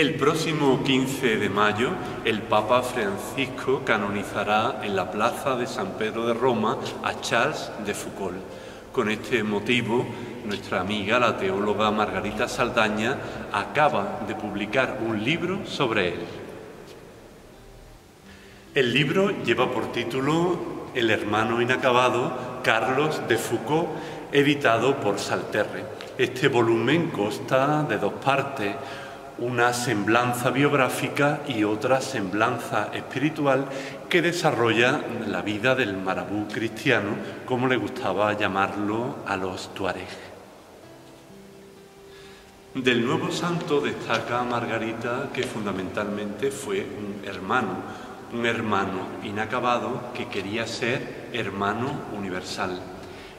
El próximo 15 de mayo, el Papa Francisco canonizará en la plaza de San Pedro de Roma a Charles de Foucault. Con este motivo, nuestra amiga, la teóloga Margarita Saldaña, acaba de publicar un libro sobre él. El libro lleva por título El hermano inacabado, Carlos de Foucault, editado por Salterre. Este volumen consta de dos partes, una semblanza biográfica y otra semblanza espiritual que desarrolla la vida del marabú cristiano, como le gustaba llamarlo a los tuareg. Del nuevo santo destaca Margarita que fundamentalmente fue un hermano inacabado que quería ser hermano universal.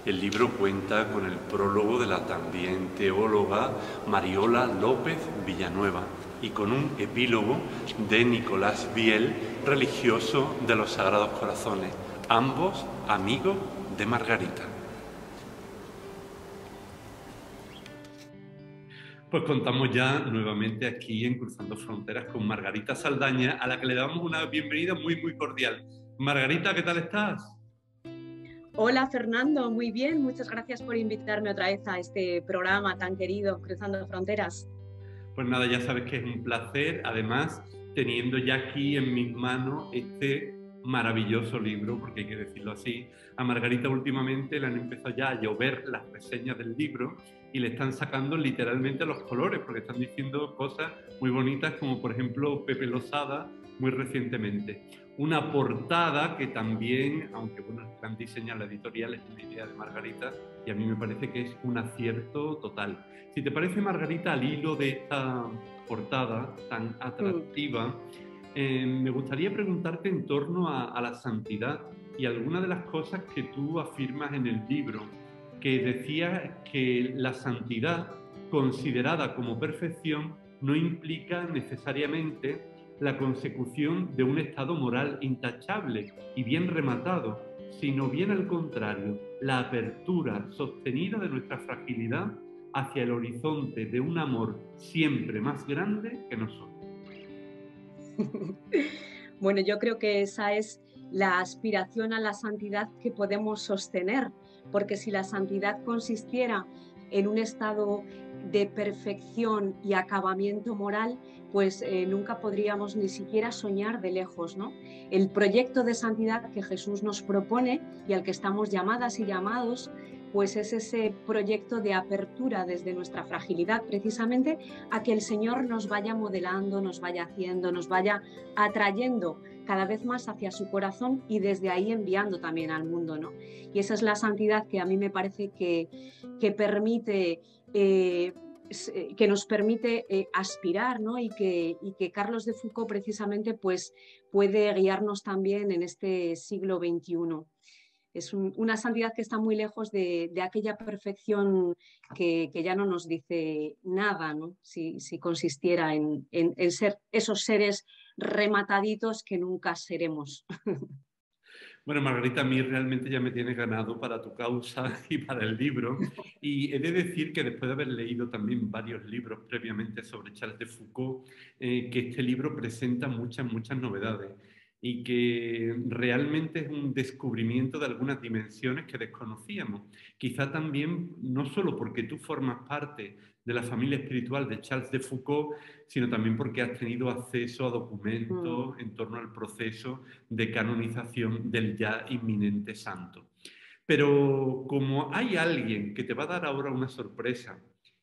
El libro cuenta con el prólogo de la también teóloga Mariola López Villanueva y con un epílogo de Nicolás Viel, religioso de los Sagrados Corazones, ambos amigos de Margarita. Pues contamos ya nuevamente aquí en Cruzando Fronteras con Margarita Saldaña, a la que le damos una bienvenida muy cordial. Margarita, ¿qué tal estás? Hola Fernando, muy bien, muchas gracias por invitarme otra vez a este programa tan querido, Cruzando Fronteras. Pues nada, ya sabes que es un placer, además teniendo ya aquí en mis manos este maravilloso libro, porque hay que decirlo así. A Margarita últimamente le han empezado ya a llover las reseñas del libro y le están sacando literalmente los colores, porque están diciendo cosas muy bonitas, como por ejemplo Pepe Losada muy recientemente. Una portada que también, aunque bueno, el plan diseño la editorial es una idea de Margarita y a mí me parece que es un acierto total. Si te parece, Margarita, al hilo de esta portada tan atractiva, me gustaría preguntarte en torno a la santidad y algunas de las cosas que tú afirmas en el libro, que decía que la santidad considerada como perfección no implica necesariamente la consecución de un estado moral intachable y bien rematado, sino bien al contrario, la apertura sostenida de nuestra fragilidad hacia el horizonte de un amor siempre más grande que nosotros. Bueno, yo creo que esa es la aspiración a la santidad que podemos sostener, porque si la santidad consistiera en un estado de perfección y acabamiento moral, pues nunca podríamos ni siquiera soñar de lejos, ¿no? El proyecto de santidad que Jesús nos propone y al que estamos llamadas y llamados, pues es ese proyecto de apertura desde nuestra fragilidad, precisamente a que el Señor nos vaya modelando, nos vaya haciendo, nos vaya atrayendo cada vez más hacia su corazón y desde ahí enviando también al mundo, ¿no? Y esa es la santidad que a mí me parece que permite, que nos permite aspirar, ¿no? Y que Carlos de Foucault precisamente pues, puede guiarnos también en este siglo XXI. Es una santidad que está muy lejos de aquella perfección que ya no nos dice nada, ¿no? Si consistiera en ser esos seres remataditos que nunca seremos. Bueno, Margarita, a mí realmente ya me tienes ganado para tu causa y para el libro. Y he de decir que después de haber leído también varios libros previamente sobre Charles de Foucault, que este libro presenta muchas novedades y que realmente es un descubrimiento de algunas dimensiones que desconocíamos. Quizá también, no solo porque tú formas parte de la familia espiritual de Charles de Foucault, sino también porque has tenido acceso a documentos en torno al proceso de canonización del ya inminente santo. Pero como hay alguien que te va a dar ahora una sorpresa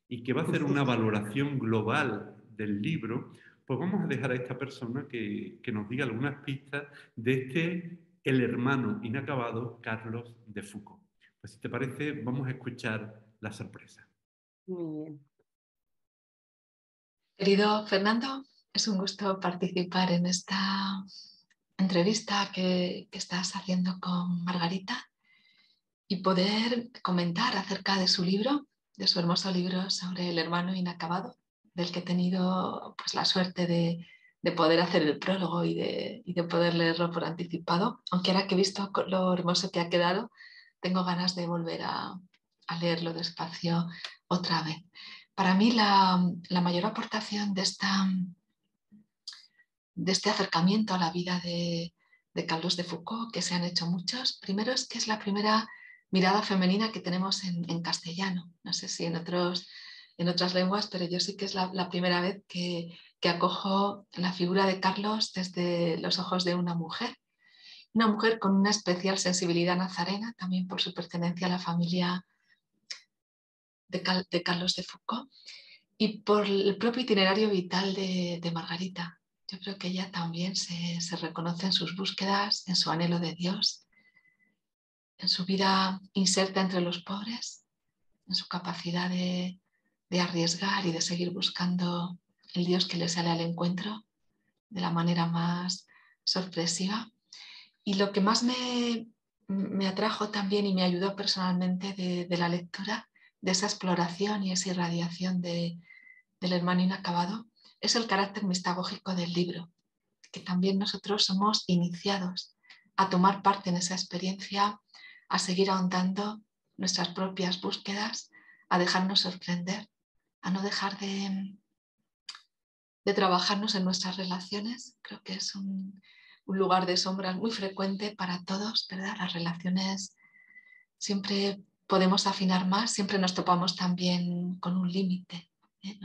y que va a hacer una valoración global del libro, pues vamos a dejar a esta persona que nos diga algunas pistas de el hermano inacabado Carlos de Foucault. Pues si te parece, vamos a escuchar la sorpresa. Muy bien. Querido Fernando, es un gusto participar en esta entrevista que estás haciendo con Margarita y poder comentar acerca de su libro, de su hermoso libro sobre el hermano inacabado, del que he tenido pues, la suerte de poder hacer el prólogo y de poder leerlo por anticipado, aunque ahora que he visto lo hermoso que ha quedado, tengo ganas de volver a leerlo despacio otra vez. Para mí la mayor aportación de esta este acercamiento a la vida de Carlos de Foucault, que se han hecho muchos. Primero es que es la primera mirada femenina que tenemos en castellano. No sé si en otras lenguas, pero yo sí que es la primera vez que acojo la figura de Carlos desde los ojos de una mujer. Una mujer con una especial sensibilidad nazarena, también por su pertenencia a la familia de Carlos de Foucault, y por el propio itinerario vital de Margarita. Yo creo que ella también se reconoce en sus búsquedas, en su anhelo de Dios, en su vida inserta entre los pobres, en su capacidad de arriesgar y de seguir buscando el Dios que le sale al encuentro de la manera más sorpresiva. Y lo que más me atrajo también y me ayudó personalmente de la lectura, de esa exploración y esa irradiación del hermano inacabado, es el carácter mistagógico del libro, que también nosotros somos iniciados a tomar parte en esa experiencia, a seguir ahondando nuestras propias búsquedas, a dejarnos sorprender, a no dejar de trabajarnos en nuestras relaciones. Creo que es un lugar de sombras muy frecuente para todos, ¿verdad? Las relaciones siempre podemos afinar más, siempre nos topamos también con un límite, ¿eh?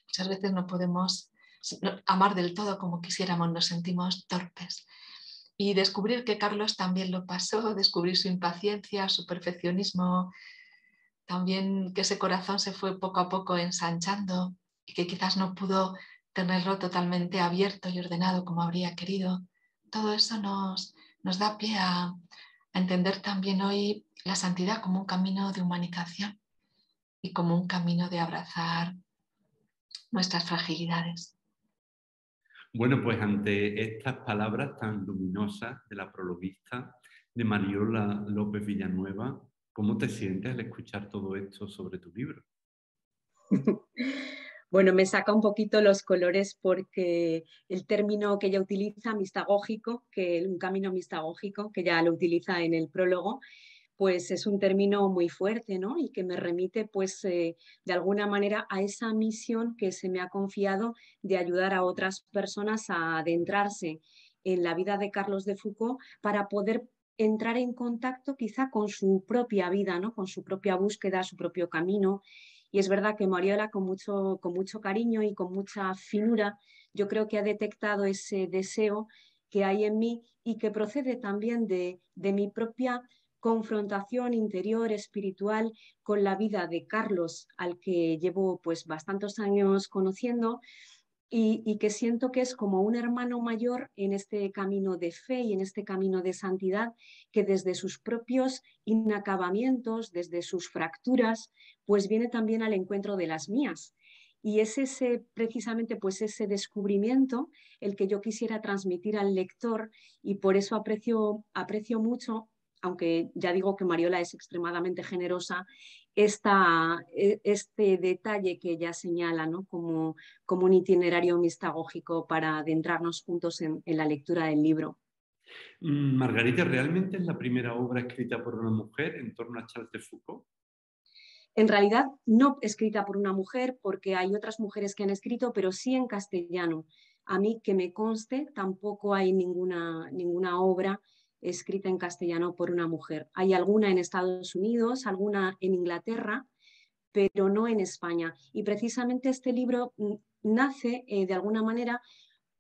Muchas veces no podemos amar del todo como quisiéramos, nos sentimos torpes. Y descubrir que Carlos también lo pasó, descubrir su impaciencia, su perfeccionismo, también que ese corazón se fue poco a poco ensanchando y que quizás no pudo tenerlo totalmente abierto y ordenado como habría querido. Todo eso nos da pie a entender también hoy la santidad como un camino de humanización y como un camino de abrazar nuestras fragilidades. Bueno, pues ante estas palabras tan luminosas de la prologuista de Mariola López Villanueva, ¿cómo te sientes al escuchar todo esto sobre tu libro? Bueno, me saca un poquito los colores porque el término que ella utiliza, mistagógico, que un camino mistagógico, que ya lo utiliza en el prólogo, pues es un término muy fuerte, ¿no? Y que me remite, pues, de alguna manera a esa misión que se me ha confiado de ayudar a otras personas a adentrarse en la vida de Carlos de Foucault para poder entrar en contacto quizá con su propia vida, ¿no? Con su propia búsqueda, su propio camino. Y es verdad que Mariola, con mucho cariño y con mucha finura, yo creo que ha detectado ese deseo que hay en mí y que procede también de mi propia confrontación interior, espiritual, con la vida de Carlos, al que llevo pues bastantes años conociendo y que siento que es como un hermano mayor en este camino de fe y en este camino de santidad, que desde sus propios inacabamientos, desde sus fracturas, pues viene también al encuentro de las mías. Y es precisamente pues ese descubrimiento el que yo quisiera transmitir al lector y por eso aprecio mucho, aunque ya digo que Mariola es extremadamente generosa, este detalle que ella señala, ¿no? como un itinerario mistagógico para adentrarnos juntos en la lectura del libro. Margarita, ¿realmente es la primera obra escrita por una mujer en torno a Charles de Foucault? En realidad, no escrita por una mujer, porque hay otras mujeres que han escrito, pero sí en castellano. A mí, que me conste, tampoco hay ninguna obra escrita en castellano por una mujer. Hay alguna en Estados Unidos, alguna en Inglaterra, pero no en España. Y precisamente este libro nace de alguna manera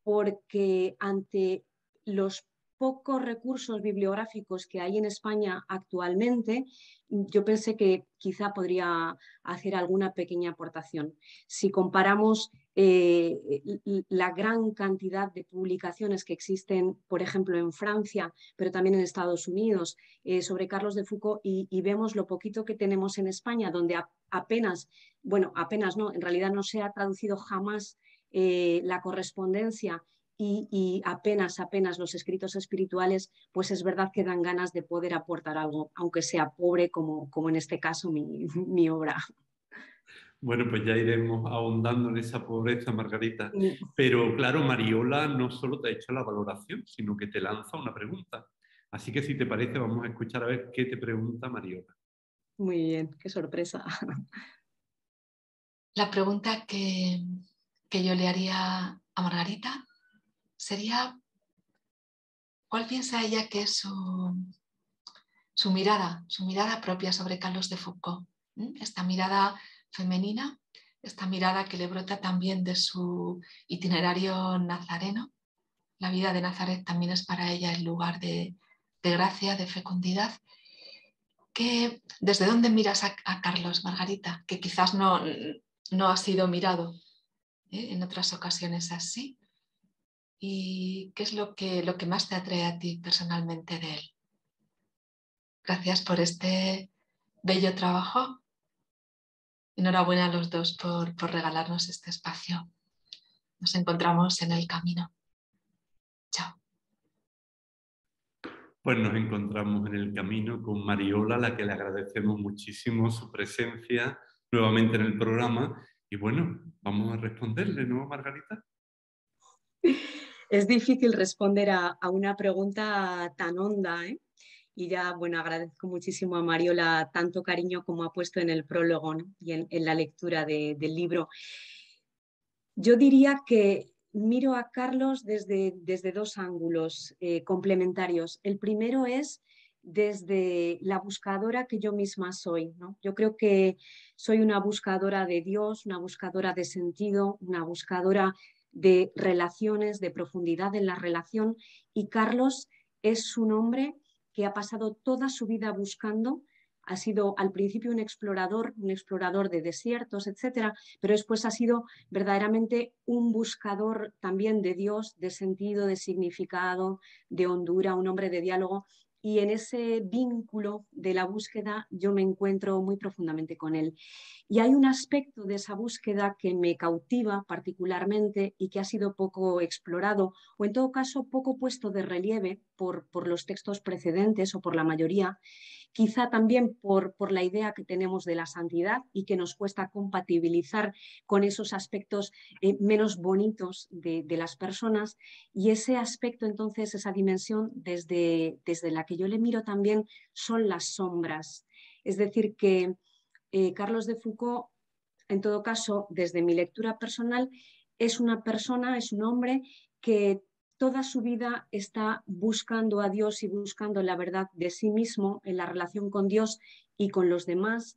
porque ante los pocos recursos bibliográficos que hay en España actualmente, yo pensé que quizá podría hacer alguna pequeña aportación. Si comparamos la gran cantidad de publicaciones que existen, por ejemplo, en Francia, pero también en Estados Unidos, sobre Carlos de Foucault, y vemos lo poquito que tenemos en España, donde apenas no, en realidad no se ha traducido jamás la correspondencia y apenas los escritos espirituales, pues es verdad que dan ganas de poder aportar algo, aunque sea pobre como en este caso mi obra. Bueno, pues ya iremos ahondando en esa pobreza, Margarita. Pero claro, Mariola no solo te ha hecho la valoración, sino que te lanza una pregunta. Así que si te parece, vamos a escuchar a ver qué te pregunta Mariola. Muy bien, qué sorpresa. La pregunta que yo le haría a Margarita sería cuál piensa ella que es su mirada propia sobre Carlos de Foucault. Esta mirada femenina, esta mirada que le brota también de su itinerario nazareno. La vida de Nazaret también es para ella el lugar de gracia, de fecundidad. ¿Desde dónde miras a Carlos, Margarita? Que quizás no ha sido mirado en otras ocasiones así. ¿Y qué es lo que más te atrae a ti personalmente de él? Gracias por este bello trabajo. Enhorabuena a los dos por regalarnos este espacio. Nos encontramos en el camino. Chao. Pues nos encontramos en el camino con Mariola, a la que le agradecemos muchísimo su presencia nuevamente en el programa. Y bueno, vamos a responderle, ¿no, Margarita? Es difícil responder a una pregunta tan honda, ¿eh? Y ya, bueno, agradezco muchísimo a Mariola tanto cariño como ha puesto en el prólogo, ¿no? Y en la lectura del libro. Yo diría que miro a Carlos desde dos ángulos complementarios. El primero es desde la buscadora que yo misma soy, ¿no? Yo creo que soy una buscadora de Dios, una buscadora de sentido, una buscadora de relaciones, de profundidad en la relación, y Carlos es un hombre que ha pasado toda su vida buscando. Ha sido al principio un explorador de desiertos, etcétera, pero después ha sido verdaderamente un buscador también de Dios, de sentido, de significado, de hondura, un hombre de diálogo. Y en ese vínculo de la búsqueda yo me encuentro muy profundamente con él. Y hay un aspecto de esa búsqueda que me cautiva particularmente y que ha sido poco explorado, o en todo caso poco puesto de relieve por los textos precedentes o por la mayoría, quizá también por la idea que tenemos de la santidad y que nos cuesta compatibilizar con esos aspectos menos bonitos de las personas. Y ese aspecto, entonces, esa dimensión desde la que yo le miro también son las sombras. Es decir, que Carlos de Foucault, en todo caso, desde mi lectura personal, es una persona, es un hombre que toda su vida está buscando a Dios y buscando la verdad de sí mismo en la relación con Dios y con los demás,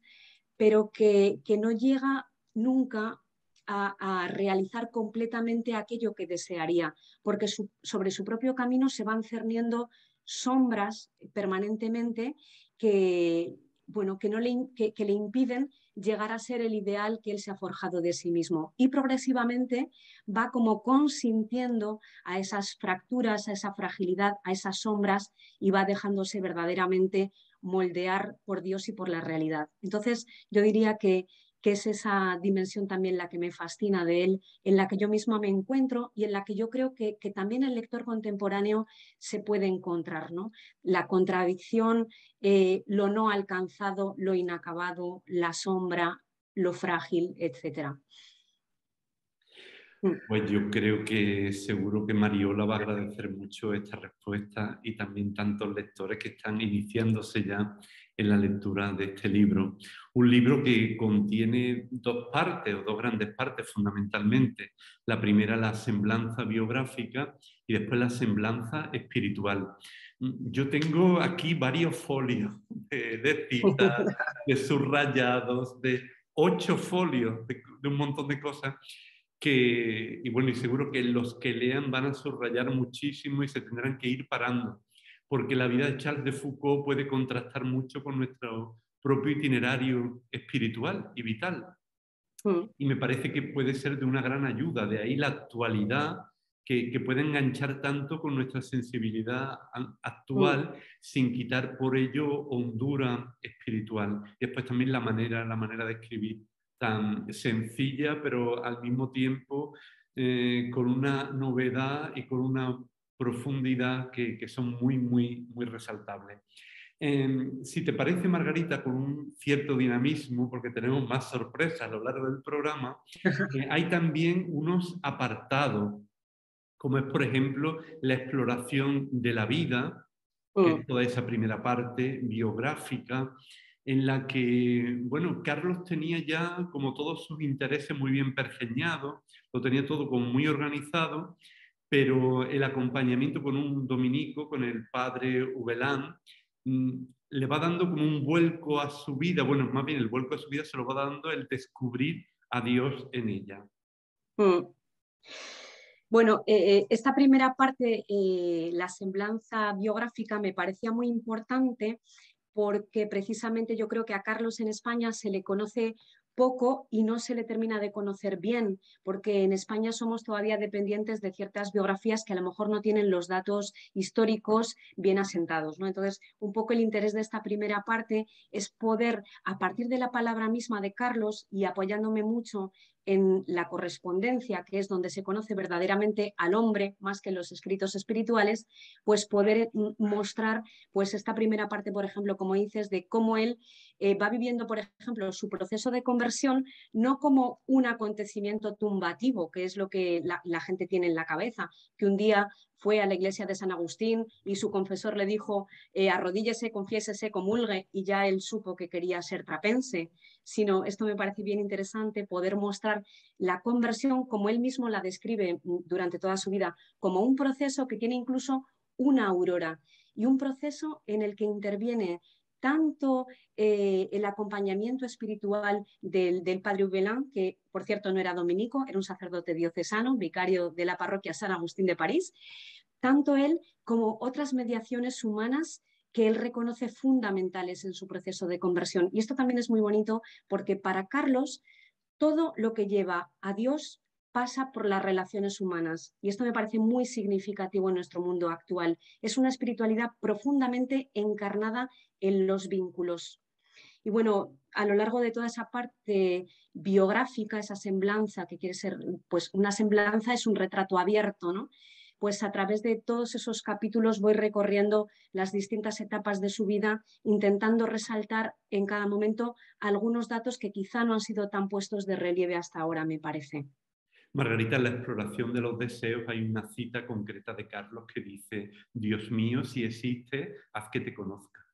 pero que no llega nunca a realizar completamente aquello que desearía, porque sobre su propio camino se van cerniendo sombras permanentemente que, bueno, que le impiden llegar a ser el ideal que él se ha forjado de sí mismo. Y progresivamente va como consintiendo a esas fracturas, a esa fragilidad, a esas sombras, y va dejándose verdaderamente moldear por Dios y por la realidad. Entonces, yo diría que es esa dimensión también la que me fascina de él, en la que yo misma me encuentro y en la que yo creo que también el lector contemporáneo se puede encontrar, ¿no? La contradicción, lo no alcanzado, lo inacabado, la sombra, lo frágil, etc. Pues yo creo que seguro que Mariola va a agradecer mucho esta respuesta y también tantos lectores que están iniciándose ya en la lectura de este libro. Un libro que contiene dos partes o dos grandes partes fundamentalmente. La primera, la semblanza biográfica, y después la semblanza espiritual. Yo tengo aquí varios folios de citas, de subrayados, de 8 folios, de un montón de cosas y bueno, y seguro que los que lean van a subrayar muchísimo y se tendrán que ir parando, porque la vida de Charles de Foucault puede contrastar mucho con nuestro propio itinerario espiritual y vital. Y me parece que puede ser de una gran ayuda, de ahí la actualidad que puede enganchar tanto con nuestra sensibilidad actual sin quitar por ello hondura espiritual. Y después también la manera de escribir tan sencilla, pero al mismo tiempo con una novedad y con una profundidad que son muy, muy, muy resaltables. Si te parece, Margarita, con un cierto dinamismo, porque tenemos más sorpresas a lo largo del programa, hay también unos apartados, como es, por ejemplo, la exploración de la vida, que es toda esa primera parte biográfica, en la que, bueno, Carlos tenía ya como todos sus intereses muy bien pergeñados, lo tenía todo como muy organizado, pero el acompañamiento con un dominico, con el padre Ubelán, le va dando como un vuelco a su vida, bueno, más bien el vuelco a su vida se lo va dando el descubrir a Dios en ella. Mm. Bueno, esta primera parte, la semblanza biográfica, me parecía muy importante porque precisamente yo creo que a Carlos en España se le conoce poco y no se le termina de conocer bien, porque en España somos todavía dependientes de ciertas biografías que a lo mejor no tienen los datos históricos bien asentados, ¿no? Entonces, un poco el interés de esta primera parte es poder, a partir de la palabra misma de Carlos y apoyándome mucho en la correspondencia, que es donde se conoce verdaderamente al hombre más que en los escritos espirituales, pues poder mostrar pues esta primera parte, por ejemplo, como dices, de cómo él va viviendo, por ejemplo, su proceso de conversión no como un acontecimiento tumbativo, que es lo que la gente tiene en la cabeza, que un día fue a la iglesia de San Agustín y su confesor le dijo arrodíllese, confiésese, comulgue, y ya él supo que quería ser trapense, sino esto me parece bien interesante, poder mostrar la conversión como él mismo la describe durante toda su vida, como un proceso que tiene incluso una aurora y un proceso en el que interviene tanto el acompañamiento espiritual del padre Ubelán, que por cierto no era dominico, era un sacerdote diocesano, vicario de la parroquia San Agustín de París, tanto él como otras mediaciones humanas que él reconoce fundamentales en su proceso de conversión. Y esto también es muy bonito porque para Carlos todo lo que lleva a Dios pasa por las relaciones humanas. Y esto me parece muy significativo en nuestro mundo actual. Es una espiritualidad profundamente encarnada en los vínculos. Y bueno, a lo largo de toda esa parte biográfica, esa semblanza, que quiere ser, pues una semblanza es un retrato abierto, ¿no? Pues a través de todos esos capítulos voy recorriendo las distintas etapas de su vida, intentando resaltar en cada momento algunos datos que quizá no han sido tan puestos de relieve hasta ahora, me parece. Margarita, en la exploración de los deseos hay una cita concreta de Carlos que dice: Dios mío, si existe, haz que te conozca.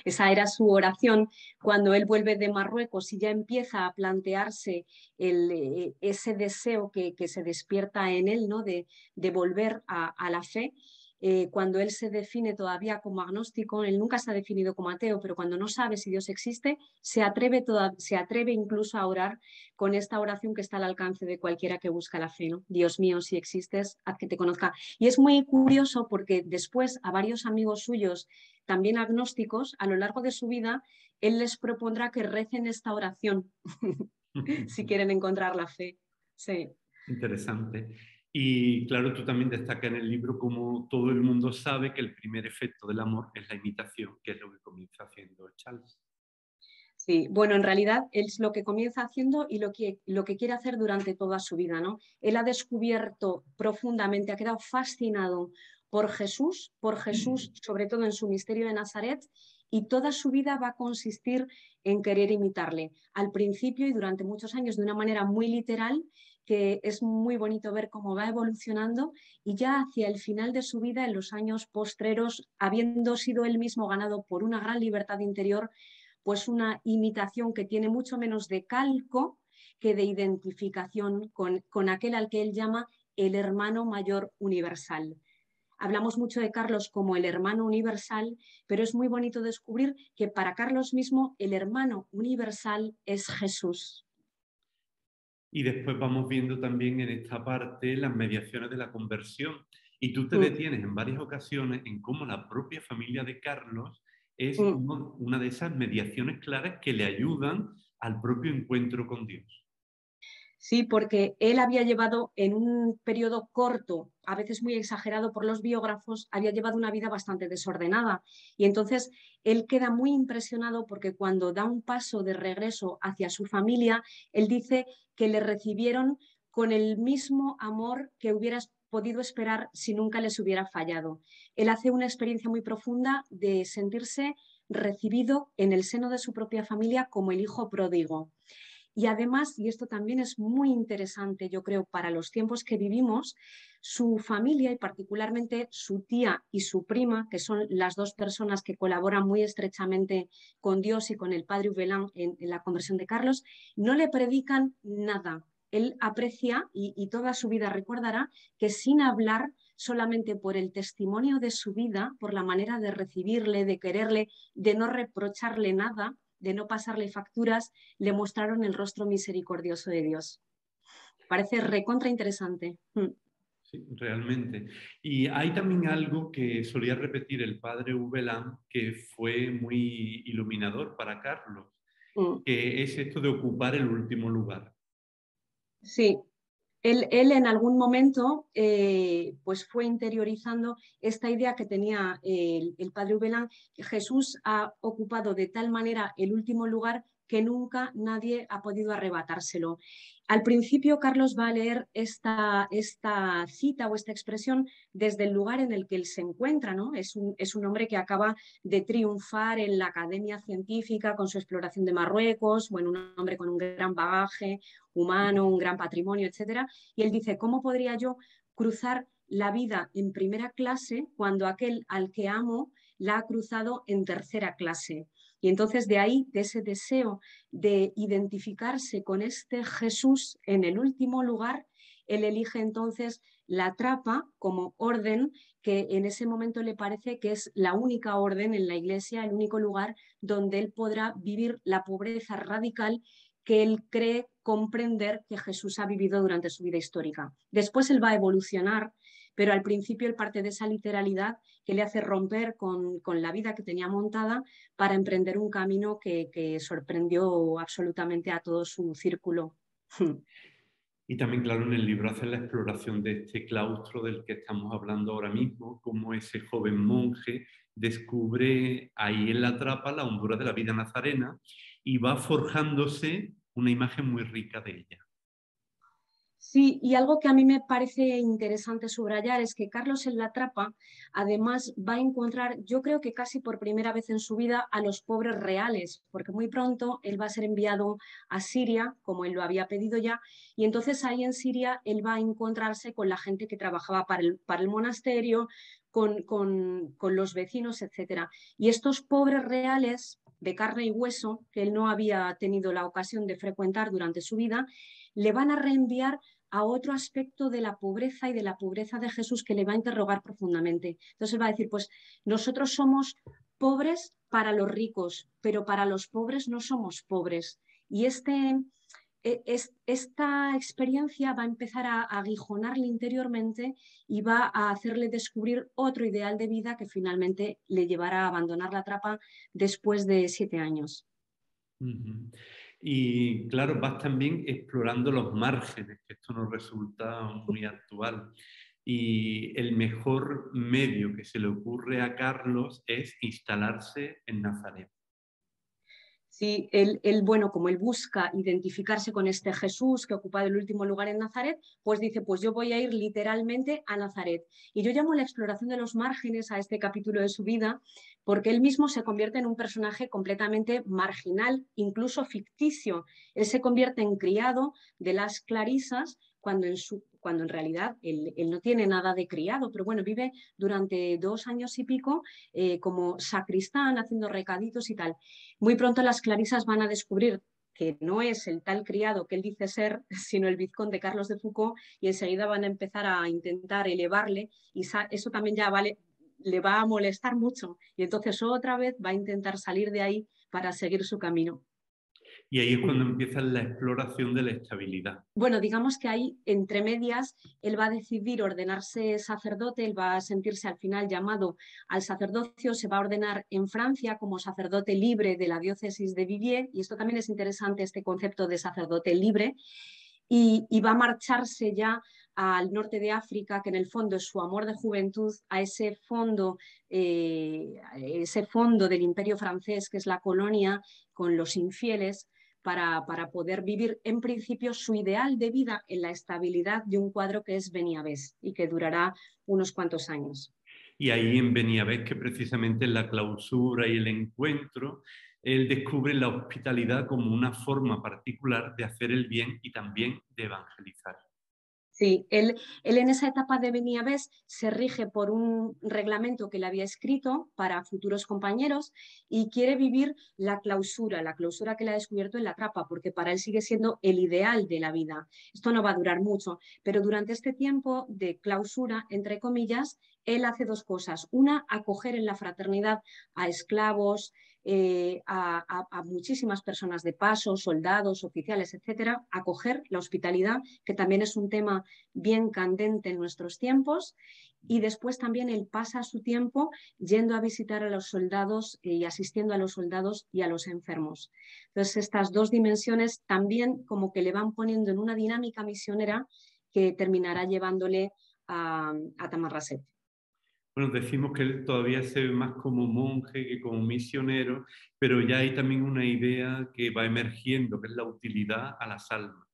Esa era su oración cuando él vuelve de Marruecos y ya empieza a plantearse ese deseo que se despierta en él, ¿no? de volver a la fe. Cuando él se define todavía como agnóstico, él nunca se ha definido como ateo, pero cuando no sabe si Dios existe, se atreve incluso a orar con esta oración que está al alcance de cualquiera que busca la fe, ¿no? Dios mío, si existes, haz que te conozca. Y es muy curioso porque después a varios amigos suyos también agnósticos, a lo largo de su vida, él les propondrá que recen esta oración si quieren encontrar la fe. Sí. Interesante. Y claro, tú también destacas en el libro cómo todo el mundo sabe que el primer efecto del amor es la imitación, que es lo que comienza haciendo Charles. Sí, bueno, en realidad es lo que comienza haciendo y lo que quiere hacer durante toda su vida, ¿no? Él ha descubierto profundamente, ha quedado fascinado por Jesús, sobre todo en su misterio de Nazaret, y toda su vida va a consistir en querer imitarle. Al principio y durante muchos años de una manera muy literal, que es muy bonito ver cómo va evolucionando, y ya hacia el final de su vida, en los años postreros, habiendo sido él mismo ganado por una gran libertad interior, pues una imitación que tiene mucho menos de calco que de identificación con aquel al que él llama el hermano mayor universal. Hablamos mucho de Carlos como el hermano universal, pero es muy bonito descubrir que para Carlos mismo el hermano universal es Jesús. Y después vamos viendo también en esta parte las mediaciones de la conversión. Y tú te detienes en varias ocasiones en cómo la propia familia de Carlos es una de esas mediaciones claras que le ayudan al propio encuentro con Dios. Sí, porque él había llevado en un periodo corto, a veces muy exagerado por los biógrafos, había llevado una vida bastante desordenada. Y entonces él queda muy impresionado porque cuando da un paso de regreso hacia su familia, él dice que le recibieron con el mismo amor que hubieras podido esperar si nunca les hubiera fallado. Él hace una experiencia muy profunda de sentirse recibido en el seno de su propia familia como el hijo pródigo. Y además, y esto también es muy interesante, yo creo, para los tiempos que vivimos, su familia y particularmente su tía y su prima, que son las dos personas que colaboran muy estrechamente con Dios y con el padre Ubelán en la conversión de Carlos, no le predican nada, él aprecia y toda su vida recordará que sin hablar, solamente por el testimonio de su vida, por la manera de recibirle, de quererle, de no reprocharle nada, de no pasarle facturas, le mostraron el rostro misericordioso de Dios. Parece recontra interesante. Sí, realmente. Y hay también algo que solía repetir el padre Ubelán, que fue muy iluminador para Carlos, que es esto de ocupar el último lugar. Sí, él en algún momento pues fue interiorizando esta idea que tenía el padre Ubelán, que Jesús ha ocupado de tal manera el último lugar que nunca nadie ha podido arrebatárselo. Al principio Carlos va a leer esta cita o esta expresión desde el lugar en el que él se encuentra, ¿no? Es un hombre que acaba de triunfar en la academia científica con su exploración de Marruecos, bueno, un hombre con un gran bagaje humano, un gran patrimonio, etcétera. Y él dice, ¿cómo podría yo cruzar la vida en primera clase cuando aquel al que amo la ha cruzado en tercera clase? Y entonces de ahí, de ese deseo de identificarse con este Jesús en el último lugar, él elige entonces la trapa como orden que en ese momento le parece que es la única orden en la iglesia, el único lugar donde él podrá vivir la pobreza radical que él cree comprender que Jesús ha vivido durante su vida histórica. Después él va a evolucionar, pero al principio él parte de esa literalidad que le hace romper con la vida que tenía montada para emprender un camino que sorprendió absolutamente a todo su círculo. Y también, claro, en el libro hace la exploración de este claustro del que estamos hablando ahora mismo, cómo ese joven monje descubre ahí en la trapa la hondura de la vida nazarena y va forjándose una imagen muy rica de ella. Sí, y algo que a mí me parece interesante subrayar es que Carlos en la Trapa además va a encontrar, yo creo que casi por primera vez en su vida, a los pobres reales, porque muy pronto él va a ser enviado a Siria, como él lo había pedido ya, y entonces ahí en Siria él va a encontrarse con la gente que trabajaba para el monasterio, con los vecinos, etc. Y estos pobres reales de carne y hueso, que él no había tenido la ocasión de frecuentar durante su vida, le van a reenviar a otro aspecto de la pobreza y de la pobreza de Jesús que le va a interrogar profundamente. Entonces él va a decir, pues nosotros somos pobres para los ricos, pero para los pobres no somos pobres. Y esta experiencia va a empezar a aguijonarle interiormente y va a hacerle descubrir otro ideal de vida que finalmente le llevará a abandonar la trapa después de 7 años. Uh-huh. Y claro, vas también explorando los márgenes, que esto nos resulta muy actual. Y el mejor medio que se le ocurre a Carlos es instalarse en Nazaret. Sí, bueno, como él busca identificarse con este Jesús que ha ocupado el último lugar en Nazaret, pues dice, pues yo voy a ir literalmente a Nazaret. Y yo llamo la exploración de los márgenes a este capítulo de su vida, porque él mismo se convierte en un personaje completamente marginal, incluso ficticio. Él se convierte en criado de las clarisas cuando en realidad él no tiene nada de criado, pero bueno, vive durante 2 años y pico como sacristán, haciendo recaditos y tal. Muy pronto las clarisas van a descubrir que no es el tal criado que él dice ser, sino el vizconde Carlos de Foucauld, y enseguida van a empezar a intentar elevarle, y eso también ya le va a molestar mucho, y entonces otra vez va a intentar salir de ahí para seguir su camino. Y ahí es cuando empieza la exploración de la estabilidad. Bueno, digamos que ahí, entre medias, él va a decidir ordenarse sacerdote, él va a sentirse al final llamado al sacerdocio, se va a ordenar en Francia como sacerdote libre de la diócesis de Viviers, y esto también es interesante, este concepto de sacerdote libre, y va a marcharse ya al norte de África, que en el fondo es su amor de juventud, a ese fondo del imperio francés, que es la colonia, con los infieles, para poder vivir en principio su ideal de vida en la estabilidad de un cuadro que es Beniavés y que durará unos cuantos años. Y ahí en Beniavés, que precisamente en la clausura y el encuentro, él descubre la hospitalidad como una forma particular de hacer el bien y también de evangelizar. Sí, él en esa etapa de Beniavés se rige por un reglamento que le había escrito para futuros compañeros y quiere vivir la clausura que le ha descubierto en la trapa, porque para él sigue siendo el ideal de la vida. Esto no va a durar mucho, pero durante este tiempo de clausura, entre comillas, él hace dos cosas. Una, acoger en la fraternidad a esclavos, a muchísimas personas de paso, soldados, oficiales, etcétera, acoger la hospitalidad, que también es un tema bien candente en nuestros tiempos, y después también él pasa su tiempo yendo a visitar a los soldados y asistiendo a los soldados y a los enfermos. Entonces, estas dos dimensiones también como que le van poniendo en una dinámica misionera que terminará llevándole a Tamarrasset. Bueno, decimos que él todavía se ve más como monje que como misionero, pero ya hay también una idea que va emergiendo, que es la utilidad a las almas.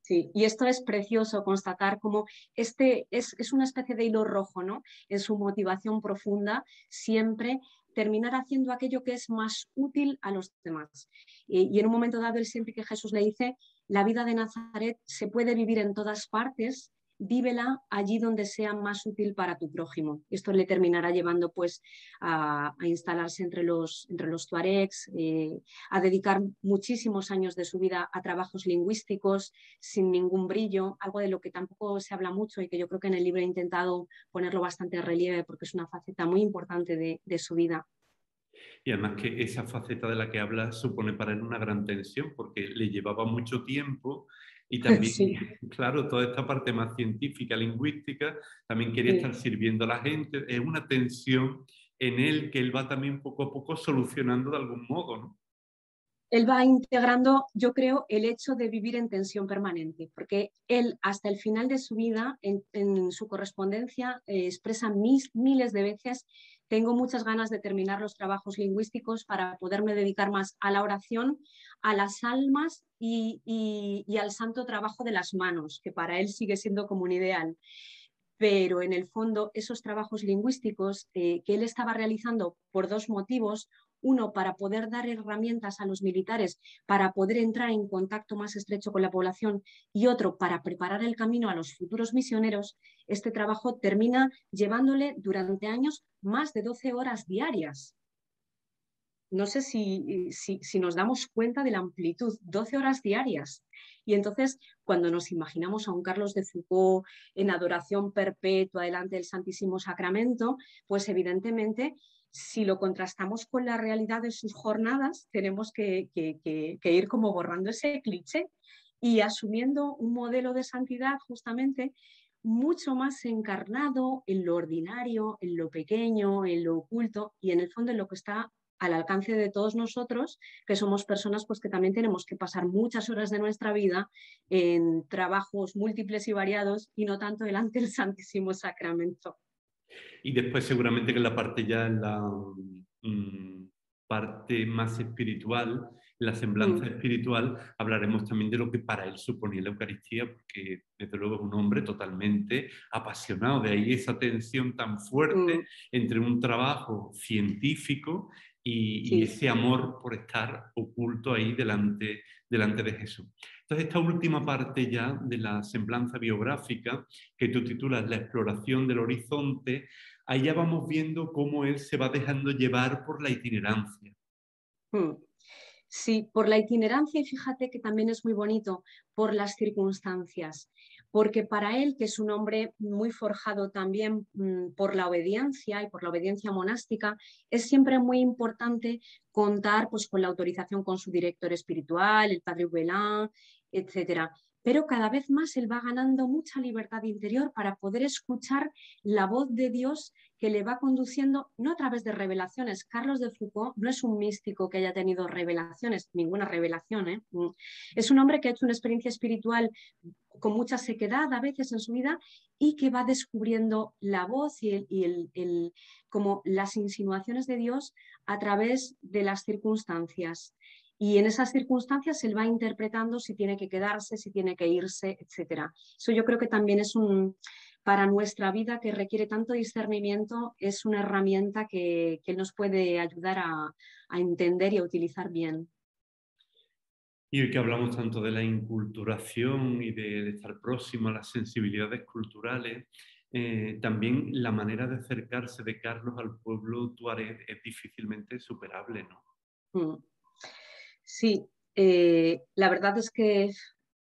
Sí, y esto es precioso constatar cómo este es una especie de hilo rojo, ¿no? En su motivación profunda, siempre terminar haciendo aquello que es más útil a los demás. Y en un momento dado, él siempre que Jesús le dice, la vida de Nazaret se puede vivir en todas partes, vívela allí donde sea más útil para tu prójimo. Esto le terminará llevando pues a instalarse entre los tuaregs, a dedicar muchísimos años de su vida a trabajos lingüísticos sin ningún brillo, algo de lo que tampoco se habla mucho y que yo creo que en el libro he intentado ponerlo bastante en relieve porque es una faceta muy importante de su vida. Y además que esa faceta de la que habla supone para él una gran tensión, porque le llevaba mucho tiempo y también, Sí, claro, toda esta parte más científica, lingüística, también quería sí. estar sirviendo a la gente. Es una tensión en él que él va también poco a poco solucionando de algún modo, ¿no? Él va integrando, yo creo, el hecho de vivir en tensión permanente, porque él hasta el final de su vida, en su correspondencia, expresa miles de veces, tengo muchas ganas de terminar los trabajos lingüísticos para poderme dedicar más a la oración, a las almas y al santo trabajo de las manos, que para él sigue siendo como un ideal. Pero en el fondo esos trabajos lingüísticos que él estaba realizando por dos motivos, uno para poder dar herramientas a los militares para poder entrar en contacto más estrecho con la población y otro para preparar el camino a los futuros misioneros, este trabajo termina llevándole durante años más de 12 horas diarias. No sé si nos damos cuenta de la amplitud, 12 horas diarias. Y entonces, cuando nos imaginamos a un Carlos de Foucault en adoración perpetua delante del Santísimo Sacramento, pues evidentemente, si lo contrastamos con la realidad de sus jornadas, tenemos que ir como borrando ese cliché y asumiendo un modelo de santidad justamente mucho más encarnado en lo ordinario, en lo pequeño, en lo oculto y en el fondo en lo que está al alcance de todos nosotros, que somos personas pues, que también tenemos que pasar muchas horas de nuestra vida en trabajos múltiples y variados y no tanto delante del Santísimo Sacramento. Y después seguramente que en la parte ya, en la parte más espiritual, en la semblanza espiritual, hablaremos también de lo que para él suponía la Eucaristía, porque desde luego es un hombre totalmente apasionado, de ahí esa tensión tan fuerte entre un trabajo científico y Sí. ese amor por estar oculto ahí delante de Jesús. Entonces, esta última parte ya de la semblanza biográfica, que tú titulas La exploración del horizonte, ahí ya vamos viendo cómo él se va dejando llevar por la itinerancia. Sí, por la itinerancia y fíjate que también es muy bonito por las circunstancias, porque para él, que es un hombre muy forjado también por la obediencia y por la obediencia monástica, es siempre muy importante contar pues, con la autorización con su director espiritual, el padre Houellin, etcétera. Pero cada vez más él va ganando mucha libertad interior para poder escuchar la voz de Dios que le va conduciendo, no a través de revelaciones. Carlos de Foucault no es un místico que haya tenido revelaciones, ninguna revelación. Es un hombre que ha hecho una experiencia espiritual con mucha sequedad a veces en su vida y que va descubriendo la voz como las insinuaciones de Dios a través de las circunstancias. Y en esas circunstancias él va interpretando si tiene que quedarse, si tiene que irse, etc. Eso yo creo que también es para nuestra vida que requiere tanto discernimiento, es una herramienta que nos puede ayudar a entender y a utilizar bien. Y hoy que hablamos tanto de la inculturación y de estar próximo a las sensibilidades culturales, también la manera de acercarse de Carlos al pueblo tuareg es difícilmente superable, ¿no? Mm. Sí, la verdad es que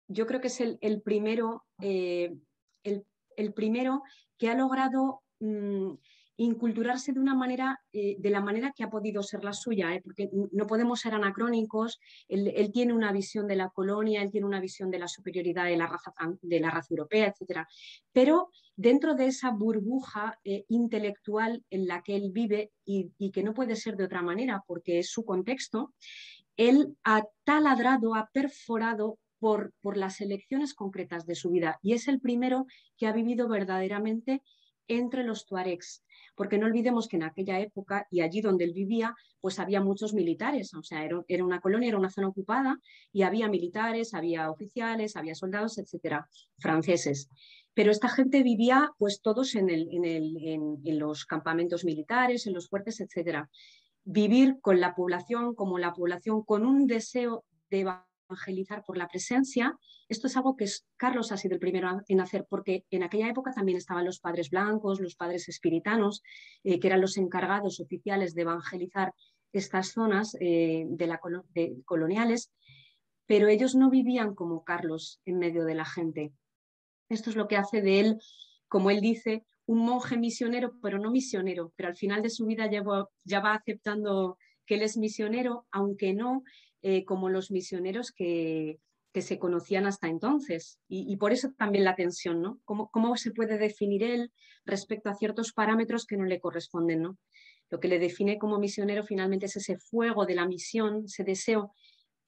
yo creo que es el primero, el primero que ha logrado inculturarse de una manera, de la manera que ha podido ser la suya, porque no podemos ser anacrónicos. Él tiene una visión de la colonia, él tiene una visión de la superioridad de la raza europea, etcétera. Pero dentro de esa burbuja intelectual en la que él vive y que no puede ser de otra manera porque es su contexto, él ha taladrado, ha perforado por las elecciones concretas de su vida y es el primero que ha vivido verdaderamente entre los tuaregs, porque no olvidemos que en aquella época y allí donde él vivía, pues había muchos militares, o sea, era una colonia, era una zona ocupada y había militares, había oficiales, había soldados, etcétera, franceses. Pero esta gente vivía pues todos en los campamentos militares, en los fuertes, etcétera. Vivir con la población, como la población, con un deseo de evangelizar por la presencia. Esto es algo que Carlos ha sido el primero en hacer, porque en aquella época también estaban los padres blancos, los padres espiritanos, que eran los encargados oficiales de evangelizar estas zonas coloniales, pero ellos no vivían como Carlos en medio de la gente. Esto es lo que hace de él, como él dice, un monje misionero, pero no misionero, pero al final de su vida ya va aceptando que él es misionero, aunque no como los misioneros que se conocían hasta entonces. Y por eso también la tensión, ¿no? ¿Cómo se puede definir él respecto a ciertos parámetros que no le corresponden, ¿no? Lo que le define como misionero finalmente es ese fuego de la misión, ese deseo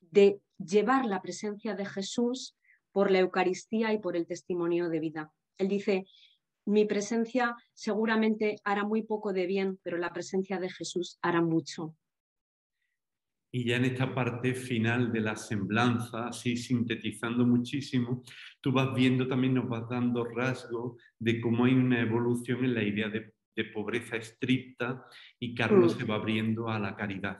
de llevar la presencia de Jesús por la Eucaristía y por el testimonio de vida. Él dice, mi presencia seguramente hará muy poco de bien, pero la presencia de Jesús hará mucho. Y ya en esta parte final de la semblanza, así sintetizando muchísimo, tú vas viendo también, nos vas dando rasgos de cómo hay una evolución en la idea de pobreza estricta y Carlos se va abriendo a la caridad.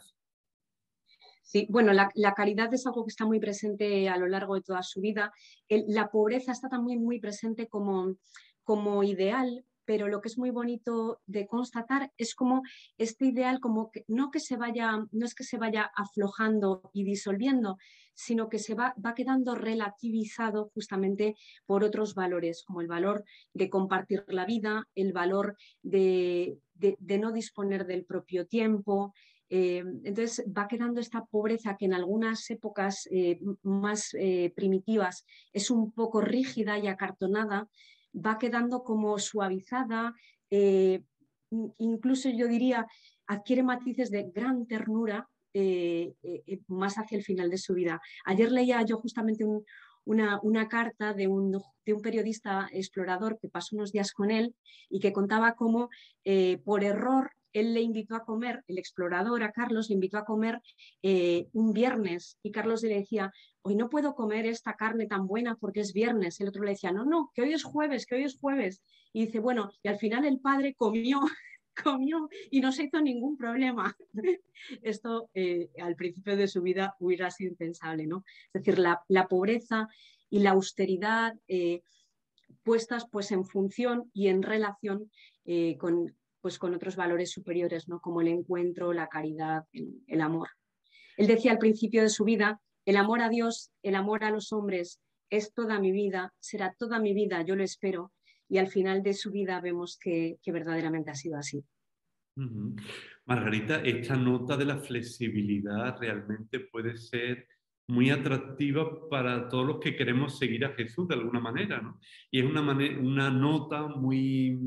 Sí, bueno, la caridad es algo que está muy presente a lo largo de toda su vida. La pobreza está también muy presente como ideal, pero lo que es muy bonito de constatar es como este ideal, como que no es que se vaya aflojando y disolviendo, sino que va quedando relativizado justamente por otros valores, como el valor de compartir la vida, el valor de no disponer del propio tiempo. Entonces va quedando esta pobreza que en algunas épocas más primitivas es un poco rígida y acartonada, va quedando como suavizada, incluso yo diría adquiere matices de gran ternura más hacia el final de su vida. Ayer leía yo justamente una carta de un periodista explorador que pasó unos días con él y que contaba cómo por error él le invitó a comer, el explorador a Carlos le invitó a comer un viernes y Carlos le decía, hoy no puedo comer esta carne tan buena porque es viernes. El otro le decía, no, que hoy es jueves, que hoy es jueves. Y dice, bueno, y al final el padre comió, comió y no se hizo ningún problema. Esto al principio de su vida hubiera sido impensable, ¿no? Es decir, la pobreza y la austeridad puestas pues en función y en relación con otros valores superiores, ¿no? Como el encuentro, la caridad, el amor. Él decía al principio de su vida, el amor a Dios, el amor a los hombres es toda mi vida, será toda mi vida, yo lo espero, y al final de su vida vemos que verdaderamente ha sido así. Uh-huh. Margarita, esta nota de la flexibilidad realmente puede ser muy atractiva para todos los que queremos seguir a Jesús de alguna manera, ¿no? Y es una nota muy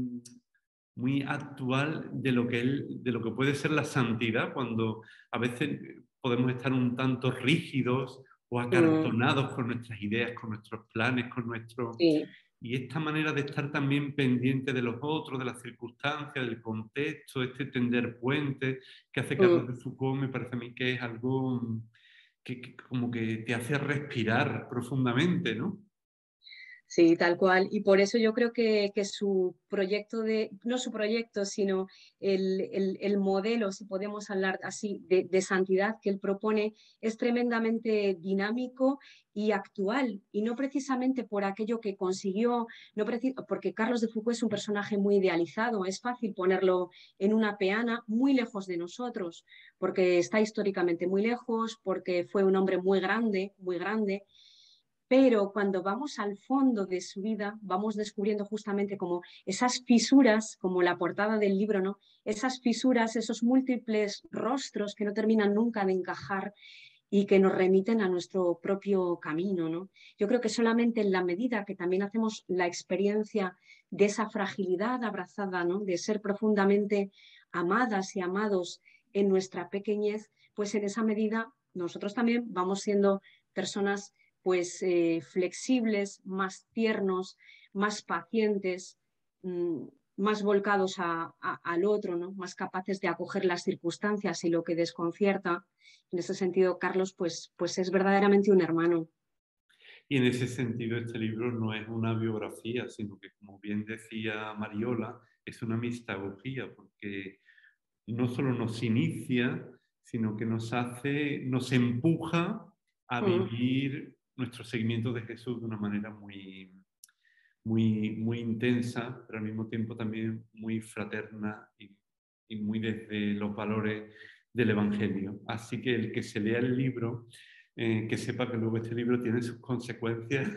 actual de lo que puede ser la santidad, cuando a veces podemos estar un tanto rígidos o acartonados con nuestras ideas, con nuestros planes, con nuestro... Sí. Y esta manera de estar también pendiente de los otros, de las circunstancias, del contexto, este tender puentes que hace Carlos de Foucault, me parece a mí que es algo que como que te hace respirar profundamente, ¿no? Sí, tal cual. Y por eso yo creo que su proyecto no su proyecto, sino el modelo, si podemos hablar así, de santidad que él propone, es tremendamente dinámico y actual. Y no precisamente por aquello que consiguió, porque Carlos de Foucauld es un personaje muy idealizado, es fácil ponerlo en una peana muy lejos de nosotros, porque está históricamente muy lejos, porque fue un hombre muy grande, muy grande. Pero cuando vamos al fondo de su vida, vamos descubriendo justamente como esas fisuras, como la portada del libro, ¿no? Esas fisuras, esos múltiples rostros que no terminan nunca de encajar y que nos remiten a nuestro propio camino, ¿no? Yo creo que solamente en la medida que también hacemos la experiencia de esa fragilidad abrazada, ¿no? De ser profundamente amadas y amados en nuestra pequeñez, pues en esa medida nosotros también vamos siendo personas pues flexibles, más tiernos, más pacientes, más volcados al otro, ¿no? Más capaces de acoger las circunstancias y lo que desconcierta. En ese sentido, Carlos, pues es verdaderamente un hermano. Y en ese sentido, este libro no es una biografía, sino que, como bien decía Mariola, es una mistagogía, porque no solo nos inicia, sino que nos empuja a vivir nuestro seguimiento de Jesús de una manera muy intensa, pero al mismo tiempo también muy fraterna y muy desde los valores del Evangelio. Así que el que se lea el libro, que sepa que luego este libro tiene sus consecuencias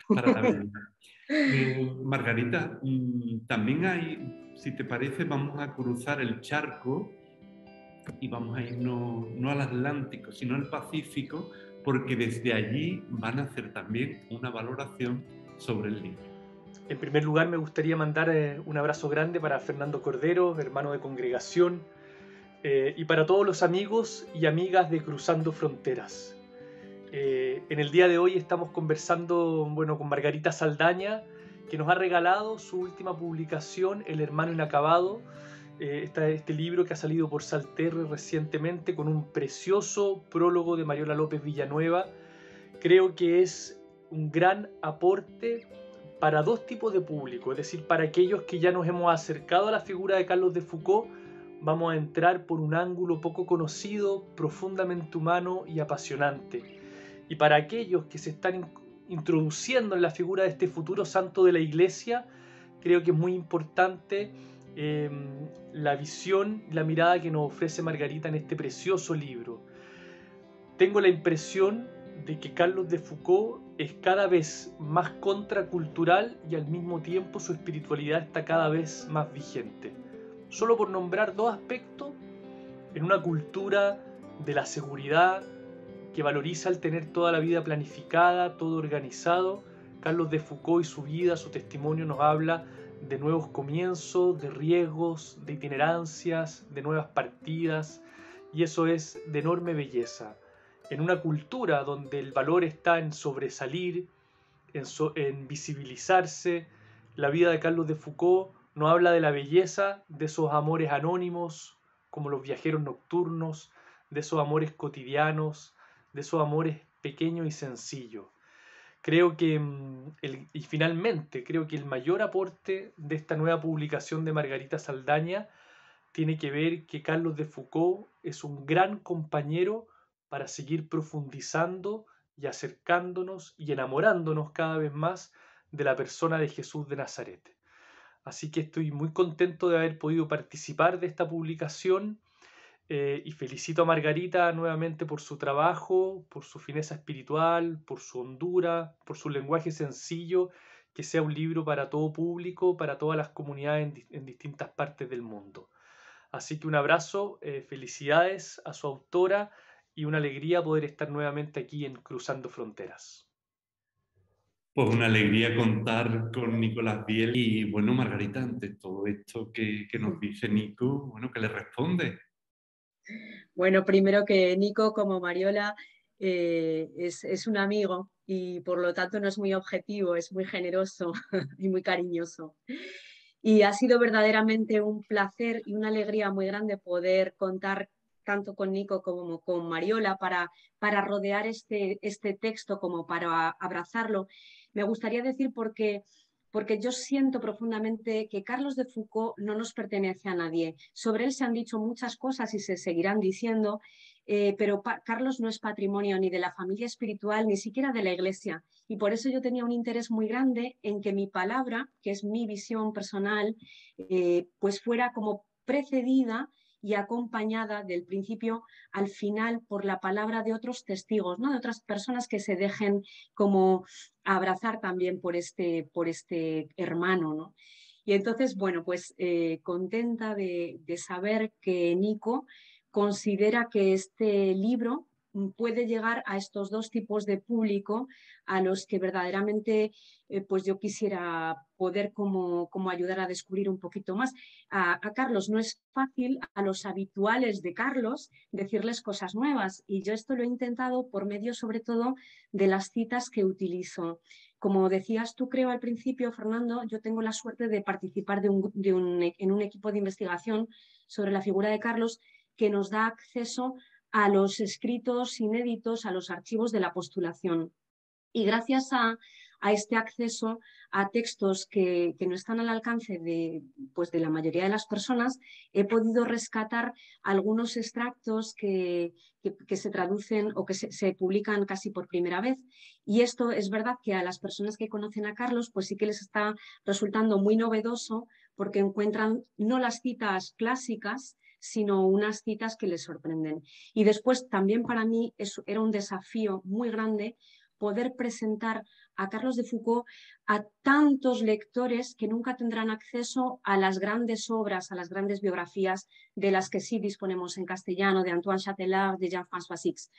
para la vida. Margarita, también hay, si te parece, vamos a cruzar el charco y vamos a irnos no al Atlántico, sino al Pacífico, porque desde allí van a hacer también una valoración sobre el libro. En primer lugar, me gustaría mandar un abrazo grande para Fernando Cordero, hermano de congregación, y para todos los amigos y amigas de Cruzando Fronteras. En el día de hoy estamos conversando, bueno, con Margarita Saldaña, que nos ha regalado su última publicación, El hermano inacabado, este libro que ha salido por Salterre recientemente, con un precioso prólogo de Mariola López Villanueva. Creo que es un gran aporte para dos tipos de público, es decir, para aquellos que ya nos hemos acercado a la figura de Carlos de Foucauld, vamos a entrar por un ángulo poco conocido, profundamente humano y apasionante. Y para aquellos que se están introduciendo en la figura de este futuro santo de la Iglesia, creo que es muy importante la visión, la mirada que nos ofrece Margarita en este precioso libro. Tengo la impresión de que Carlos de Foucauld es cada vez más contracultural y al mismo tiempo su espiritualidad está cada vez más vigente. Solo por nombrar dos aspectos, en una cultura de la seguridad que valoriza el tener toda la vida planificada, todo organizado, Carlos de Foucauld y su vida, su testimonio nos habla de nuevos comienzos, de riesgos, de itinerancias, de nuevas partidas, y eso es de enorme belleza. En una cultura donde el valor está en sobresalir, en visibilizarse, la vida de Carlos de Foucauld nos habla de la belleza de esos amores anónimos, como los viajeros nocturnos, de esos amores cotidianos, de esos amores pequeños y sencillos. Creo que, y finalmente, creo que el mayor aporte de esta nueva publicación de Margarita Saldaña tiene que ver que Carlos de Foucauld es un gran compañero para seguir profundizando y acercándonos y enamorándonos cada vez más de la persona de Jesús de Nazaret. Así que estoy muy contento de haber podido participar de esta publicación y felicito a Margarita nuevamente por su trabajo, por su fineza espiritual, por su hondura, por su lenguaje sencillo, que sea un libro para todo público, para todas las comunidades en distintas partes del mundo. Así que un abrazo, felicidades a su autora y una alegría poder estar nuevamente aquí en Cruzando Fronteras. Pues una alegría contar con Nicolás Biel. Y bueno, Margarita, ante todo esto que nos dice Nico, bueno, ¿qué le responde? Bueno, primero que Nico, como Mariola, es un amigo y por lo tanto no es muy objetivo, es muy generoso y muy cariñoso. Y ha sido verdaderamente un placer y una alegría muy grande poder contar tanto con Nico como con Mariola para rodear este texto, como para abrazarlo. Me gustaría decir porque yo siento profundamente que Carlos de Foucault no nos pertenece a nadie. Sobre él se han dicho muchas cosas y se seguirán diciendo, pero Carlos no es patrimonio ni de la familia espiritual, ni siquiera de la Iglesia. Y por eso yo tenía un interés muy grande en que mi palabra, que es mi visión personal, pues fuera como precedida y acompañada del principio al final por la palabra de otros testigos, ¿no? De otras personas que se dejen como abrazar también por este hermano, ¿no? Y entonces, bueno, pues contenta de saber que Nico considera que este libro puede llegar a estos dos tipos de público a los que verdaderamente pues yo quisiera poder como ayudar a descubrir un poquito más. A Carlos no es fácil, a los habituales de Carlos, decirles cosas nuevas y yo esto lo he intentado por medio sobre todo de las citas que utilizo. Como decías tú, creo al principio, Fernando, yo tengo la suerte de participar en un equipo de investigación sobre la figura de Carlos que nos da acceso a los escritos inéditos, a los archivos de la postulación. Y gracias a este acceso a textos que no están al alcance pues de la mayoría de las personas, he podido rescatar algunos extractos que se traducen o que se publican casi por primera vez. Y esto es verdad que a las personas que conocen a Carlos, pues sí que les está resultando muy novedoso porque encuentran no las citas clásicas, sino unas citas que les sorprenden. Y después también para mí era un desafío muy grande poder presentar a Carlos de Foucault a tantos lectores que nunca tendrán acceso a las grandes obras, a las grandes biografías de las que sí disponemos en castellano, de Antoine Chatelard, de Jean-François Six.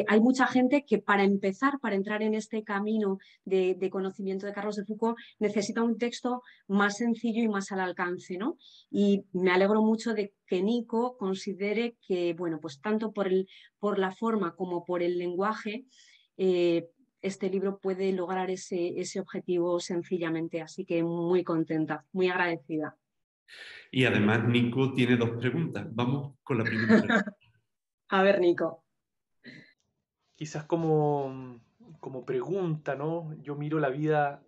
Hay mucha gente que para empezar, para entrar en este camino de conocimiento de Carlos de Foucault, necesita un texto más sencillo y más al alcance, ¿no? Y me alegro mucho de que Nico considere que, bueno, pues tanto por la forma como por el lenguaje, este libro puede lograr ese objetivo sencillamente. Así que muy contenta, muy agradecida. Y además Nico tiene dos preguntas. Vamos con la primera pregunta. A ver, Nico. Quizás como pregunta, ¿no? Yo miro la vida,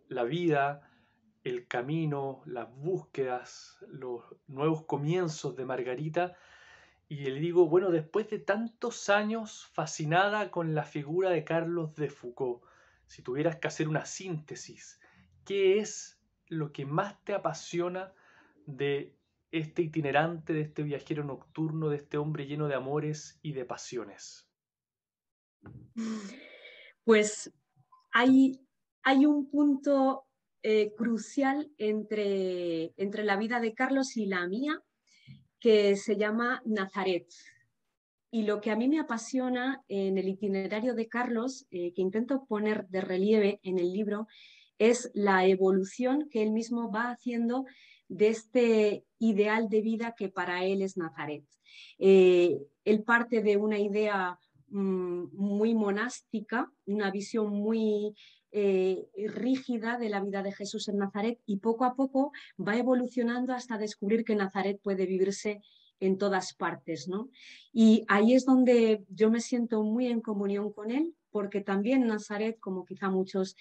el camino, las búsquedas, los nuevos comienzos de Margarita y le digo, bueno, después de tantos años fascinada con la figura de Carlos de Foucault, si tuvieras que hacer una síntesis, ¿qué es lo que más te apasiona de este itinerante, de este viajero nocturno, de este hombre lleno de amores y de pasiones? Pues hay un punto crucial entre la vida de Carlos y la mía que se llama Nazaret. Y lo que a mí me apasiona en el itinerario de Carlos, que intento poner de relieve en el libro, es la evolución que él mismo va haciendo de este ideal de vida que para él es Nazaret. Él parte de una idea muy monástica, una visión muy rígida de la vida de Jesús en Nazaret y poco a poco va evolucionando hasta descubrir que Nazaret puede vivirse en todas partes, ¿no? Y ahí es donde yo me siento muy en comunión con él, porque también Nazaret, como quizá muchas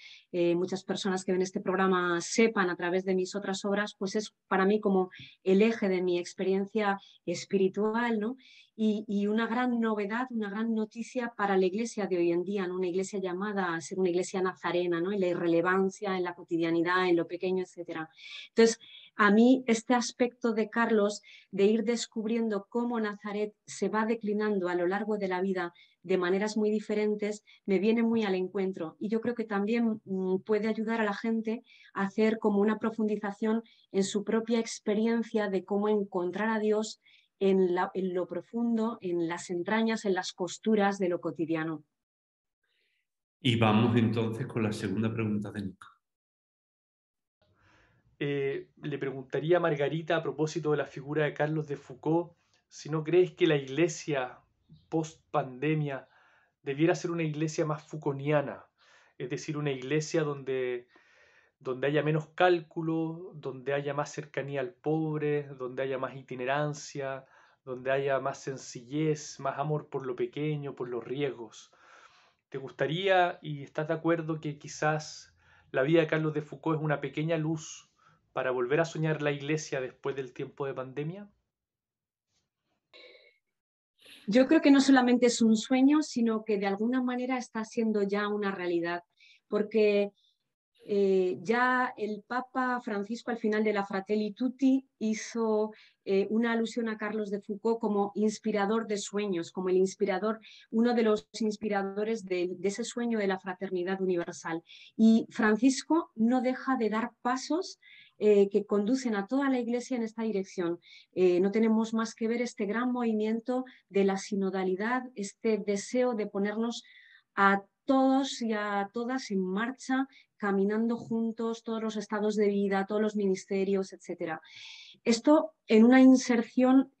personas que ven este programa sepan a través de mis otras obras, pues es para mí como el eje de mi experiencia espiritual, ¿no? Y una gran novedad, una gran noticia para la iglesia de hoy en día, ¿no? Una iglesia llamada a ser una iglesia nazarena, ¿no? En la irrelevancia, en la cotidianidad, en lo pequeño, etc. Entonces, a mí este aspecto de Carlos, de ir descubriendo cómo Nazaret se va declinando a lo largo de la vida de maneras muy diferentes, me viene muy al encuentro. Y yo creo que también puede ayudar a la gente a hacer como una profundización en su propia experiencia de cómo encontrar a Dios en lo profundo, en las entrañas, en las costuras de lo cotidiano. Y vamos entonces con la segunda pregunta de Nico. Le preguntaría a Margarita a propósito de la figura de Carlos de Foucault, si no crees que la iglesia post pandemia debiera ser una iglesia más foucaultiana, es decir, una iglesia donde haya menos cálculo, donde haya más cercanía al pobre, donde haya más itinerancia, donde haya más sencillez, más amor por lo pequeño, por los riesgos. ¿Te gustaría y estás de acuerdo que quizás la vida de Carlos de Foucault es una pequeña luz para volver a soñar la iglesia después del tiempo de pandemia? Yo creo que no solamente es un sueño, sino que de alguna manera está siendo ya una realidad, porque ya el Papa Francisco al final de la Fratelli Tutti hizo una alusión a Carlos de Foucault como inspirador de sueños, como el inspirador, uno de los inspiradores de ese sueño de la fraternidad universal. Y Francisco no deja de dar pasos que conducen a toda la Iglesia en esta dirección. No tenemos más que ver este gran movimiento de la sinodalidad, este deseo de ponernos a todos y a todas en marcha, caminando juntos, todos los estados de vida, todos los ministerios, etc. Esto en una inserción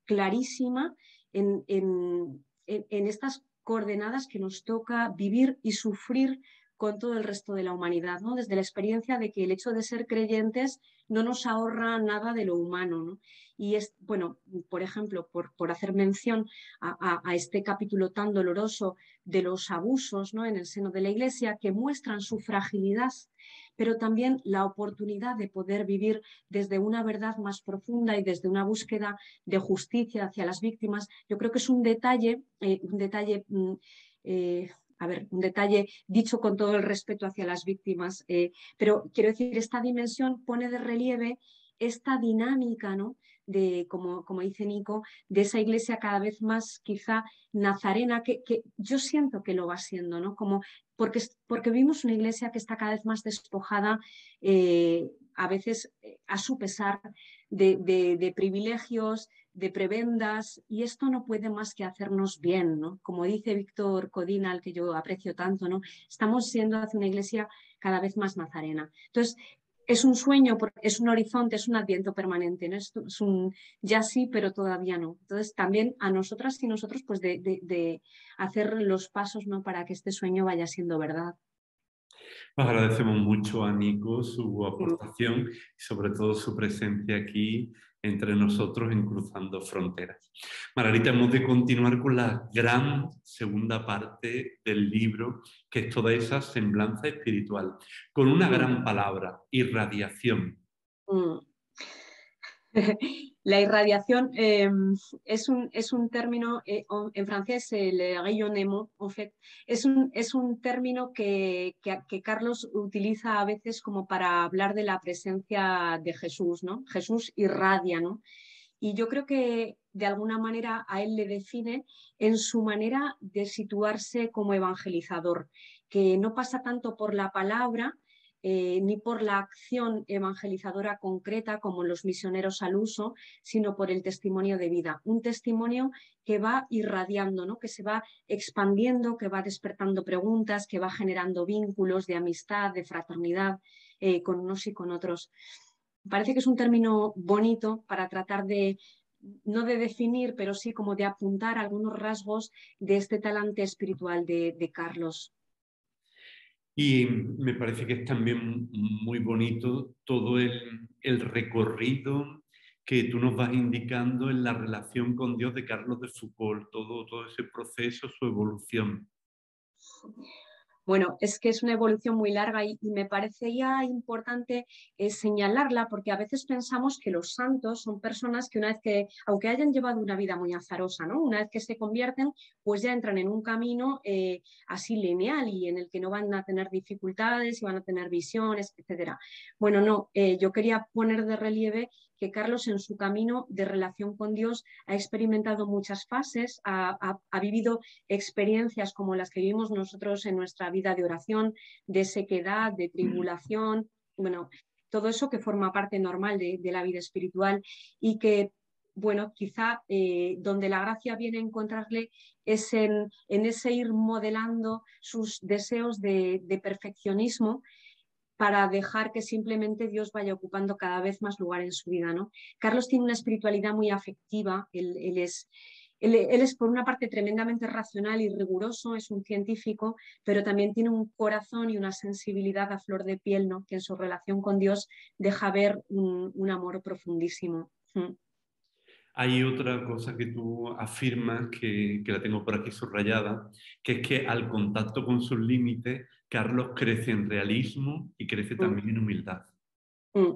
clarísima en estas coordenadas que nos toca vivir y sufrir con todo el resto de la humanidad, ¿no? Desde la experiencia de que el hecho de ser creyentes no nos ahorra nada de lo humano, ¿no? Y es, bueno, por ejemplo, por hacer mención a este capítulo tan doloroso de los abusos, ¿no?, en el seno de la Iglesia, que muestran su fragilidad, pero también la oportunidad de poder vivir desde una verdad más profunda y desde una búsqueda de justicia hacia las víctimas. Yo creo que es un detalle un detalle dicho con todo el respeto hacia las víctimas, pero quiero decir, esta dimensión pone de relieve esta dinámica, ¿no?, de, como dice Nico, de esa iglesia cada vez más quizá nazarena, que yo siento que lo va siendo, ¿no? Porque vimos una iglesia que está cada vez más despojada, a veces a su pesar, de privilegios, de prebendas, y esto no puede más que hacernos bien, ¿no? Como dice Víctor Codina, al que yo aprecio tanto, ¿no? Estamos siendo hacia una iglesia cada vez más nazarena. Entonces, es un sueño, es un horizonte, es un adviento permanente, ¿no? Es un ya sí, pero todavía no. Entonces, también a nosotras y nosotros, pues de hacer los pasos, ¿no?, para que este sueño vaya siendo verdad. Agradecemos mucho a Nico su aportación y sobre todo su presencia aquí entre nosotros en Cruzando Fronteras. Margarita, hemos de continuar con la gran segunda parte del libro, que es toda esa semblanza espiritual, con una gran palabra: irradiación. La irradiación es un término, en francés, le rayonnement, en fait, es un término que Carlos utiliza a veces como para hablar de la presencia de Jesús, ¿no? Jesús irradia, ¿no? Y yo creo que de alguna manera a él le define en su manera de situarse como evangelizador, que no pasa tanto por la palabra, ni por la acción evangelizadora concreta como los misioneros al uso, sino por el testimonio de vida. Un testimonio que va irradiando, ¿no?, que se va expandiendo, que va despertando preguntas, que va generando vínculos de amistad, de fraternidad con unos y con otros. Parece que es un término bonito para tratar de, no de definir, pero sí como de apuntar algunos rasgos de este talante espiritual de Carlos. Y me parece que es también muy bonito todo el recorrido que tú nos vas indicando en la relación con Dios de Carlos de Foucault, todo ese proceso, su evolución. Bueno, es que es una evolución muy larga y me parecía importante señalarla, porque a veces pensamos que los santos son personas que una vez que, aunque hayan llevado una vida muy azarosa, ¿no?, una vez que se convierten, pues ya entran en un camino así lineal y en el que no van a tener dificultades y van a tener visiones, etc. Bueno, no, yo quería poner de relieve que Carlos en su camino de relación con Dios ha experimentado muchas fases, ha vivido experiencias como las que vivimos nosotros en nuestra vida de oración, de sequedad, de tribulación, bueno, todo eso que forma parte normal de la vida espiritual y que, bueno, quizá donde la gracia viene a encontrarle es en ese ir modelando sus deseos de perfeccionismo para dejar que simplemente Dios vaya ocupando cada vez más lugar en su vida, ¿no? Carlos tiene una espiritualidad muy afectiva, él es por una parte tremendamente racional y riguroso, es un científico, pero también tiene un corazón y una sensibilidad a flor de piel, ¿no?, que en su relación con Dios deja ver un amor profundísimo. Hay otra cosa que tú afirmas, que la tengo por aquí subrayada, que es que al contacto con sus límites, Carlos crece en realismo y crece Mm, también en humildad. mm.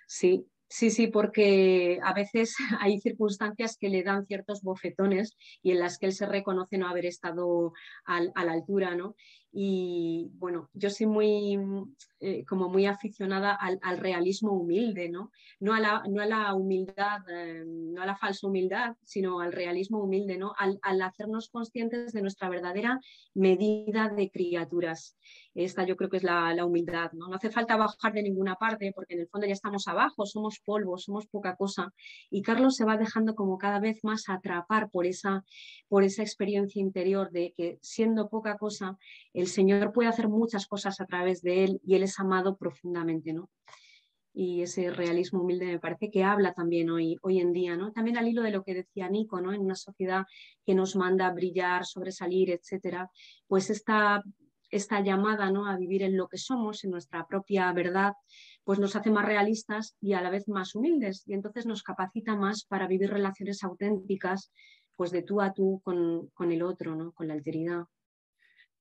Sí, sí, sí, porque a veces hay circunstancias que le dan ciertos bofetones y en las que él se reconoce no haber estado a la altura, ¿no? Y bueno, yo soy muy, como muy aficionada al realismo humilde, ¿no? No a la humildad, no a la falsa humildad, sino al realismo humilde, ¿no? Al hacernos conscientes de nuestra verdadera medida de criaturas. Esta yo creo que es la humildad, ¿no? No hace falta bajar de ninguna parte porque en el fondo ya estamos abajo, somos polvo, somos poca cosa. Y Carlos se va dejando como cada vez más atrapar por esa experiencia interior de que siendo poca cosa, el Señor puede hacer muchas cosas a través de él y él es amado profundamente, ¿no? Y ese realismo humilde me parece que habla también hoy en día, ¿no? También al hilo de lo que decía Nico, ¿no? En una sociedad que nos manda a brillar, sobresalir, etcétera, pues esta llamada, ¿no? A vivir en lo que somos, en nuestra propia verdad, pues nos hace más realistas y a la vez más humildes y entonces nos capacita más para vivir relaciones auténticas, pues de tú a tú con el otro, ¿no? Con la alteridad.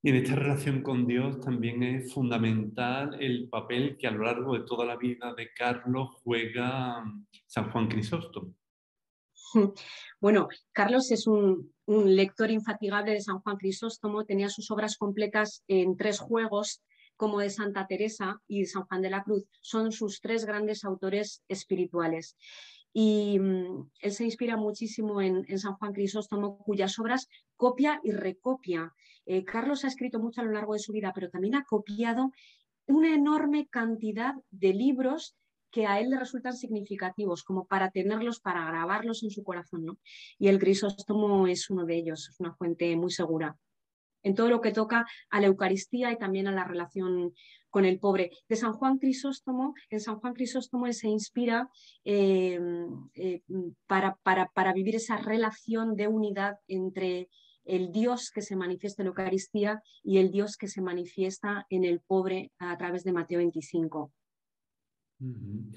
Y en esta relación con Dios también es fundamental el papel que a lo largo de toda la vida de Carlos juega San Juan Crisóstomo. Bueno, Carlos es un lector infatigable de San Juan Crisóstomo, tenía sus obras completas en 3 juegos, como de Santa Teresa y de San Juan de la Cruz. Son sus 3 grandes autores espirituales. Y él se inspira muchísimo en San Juan Crisóstomo, cuyas obras copia y recopia. Carlos ha escrito mucho a lo largo de su vida, pero también ha copiado una enorme cantidad de libros que a él le resultan significativos, como para tenerlos, para grabarlos en su corazón, ¿no? Y el Crisóstomo es uno de ellos, es una fuente muy segura en todo lo que toca a la Eucaristía y también a la relación con el pobre. De San Juan Crisóstomo, en San Juan Crisóstomo él se inspira para vivir esa relación de unidad entre el Dios que se manifiesta en la Eucaristía y el Dios que se manifiesta en el pobre a través de Mateo 25. Uh-huh.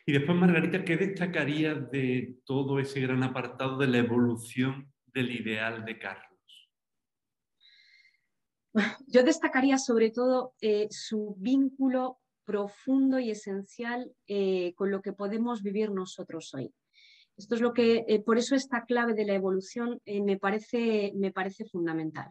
Y después, Margarita, ¿qué destacarías de todo ese gran apartado de la evolución del ideal de Carlos? Yo destacaría sobre todo su vínculo profundo y esencial con lo que podemos vivir nosotros hoy. Esto es lo que, por eso esta clave de la evolución me parece fundamental.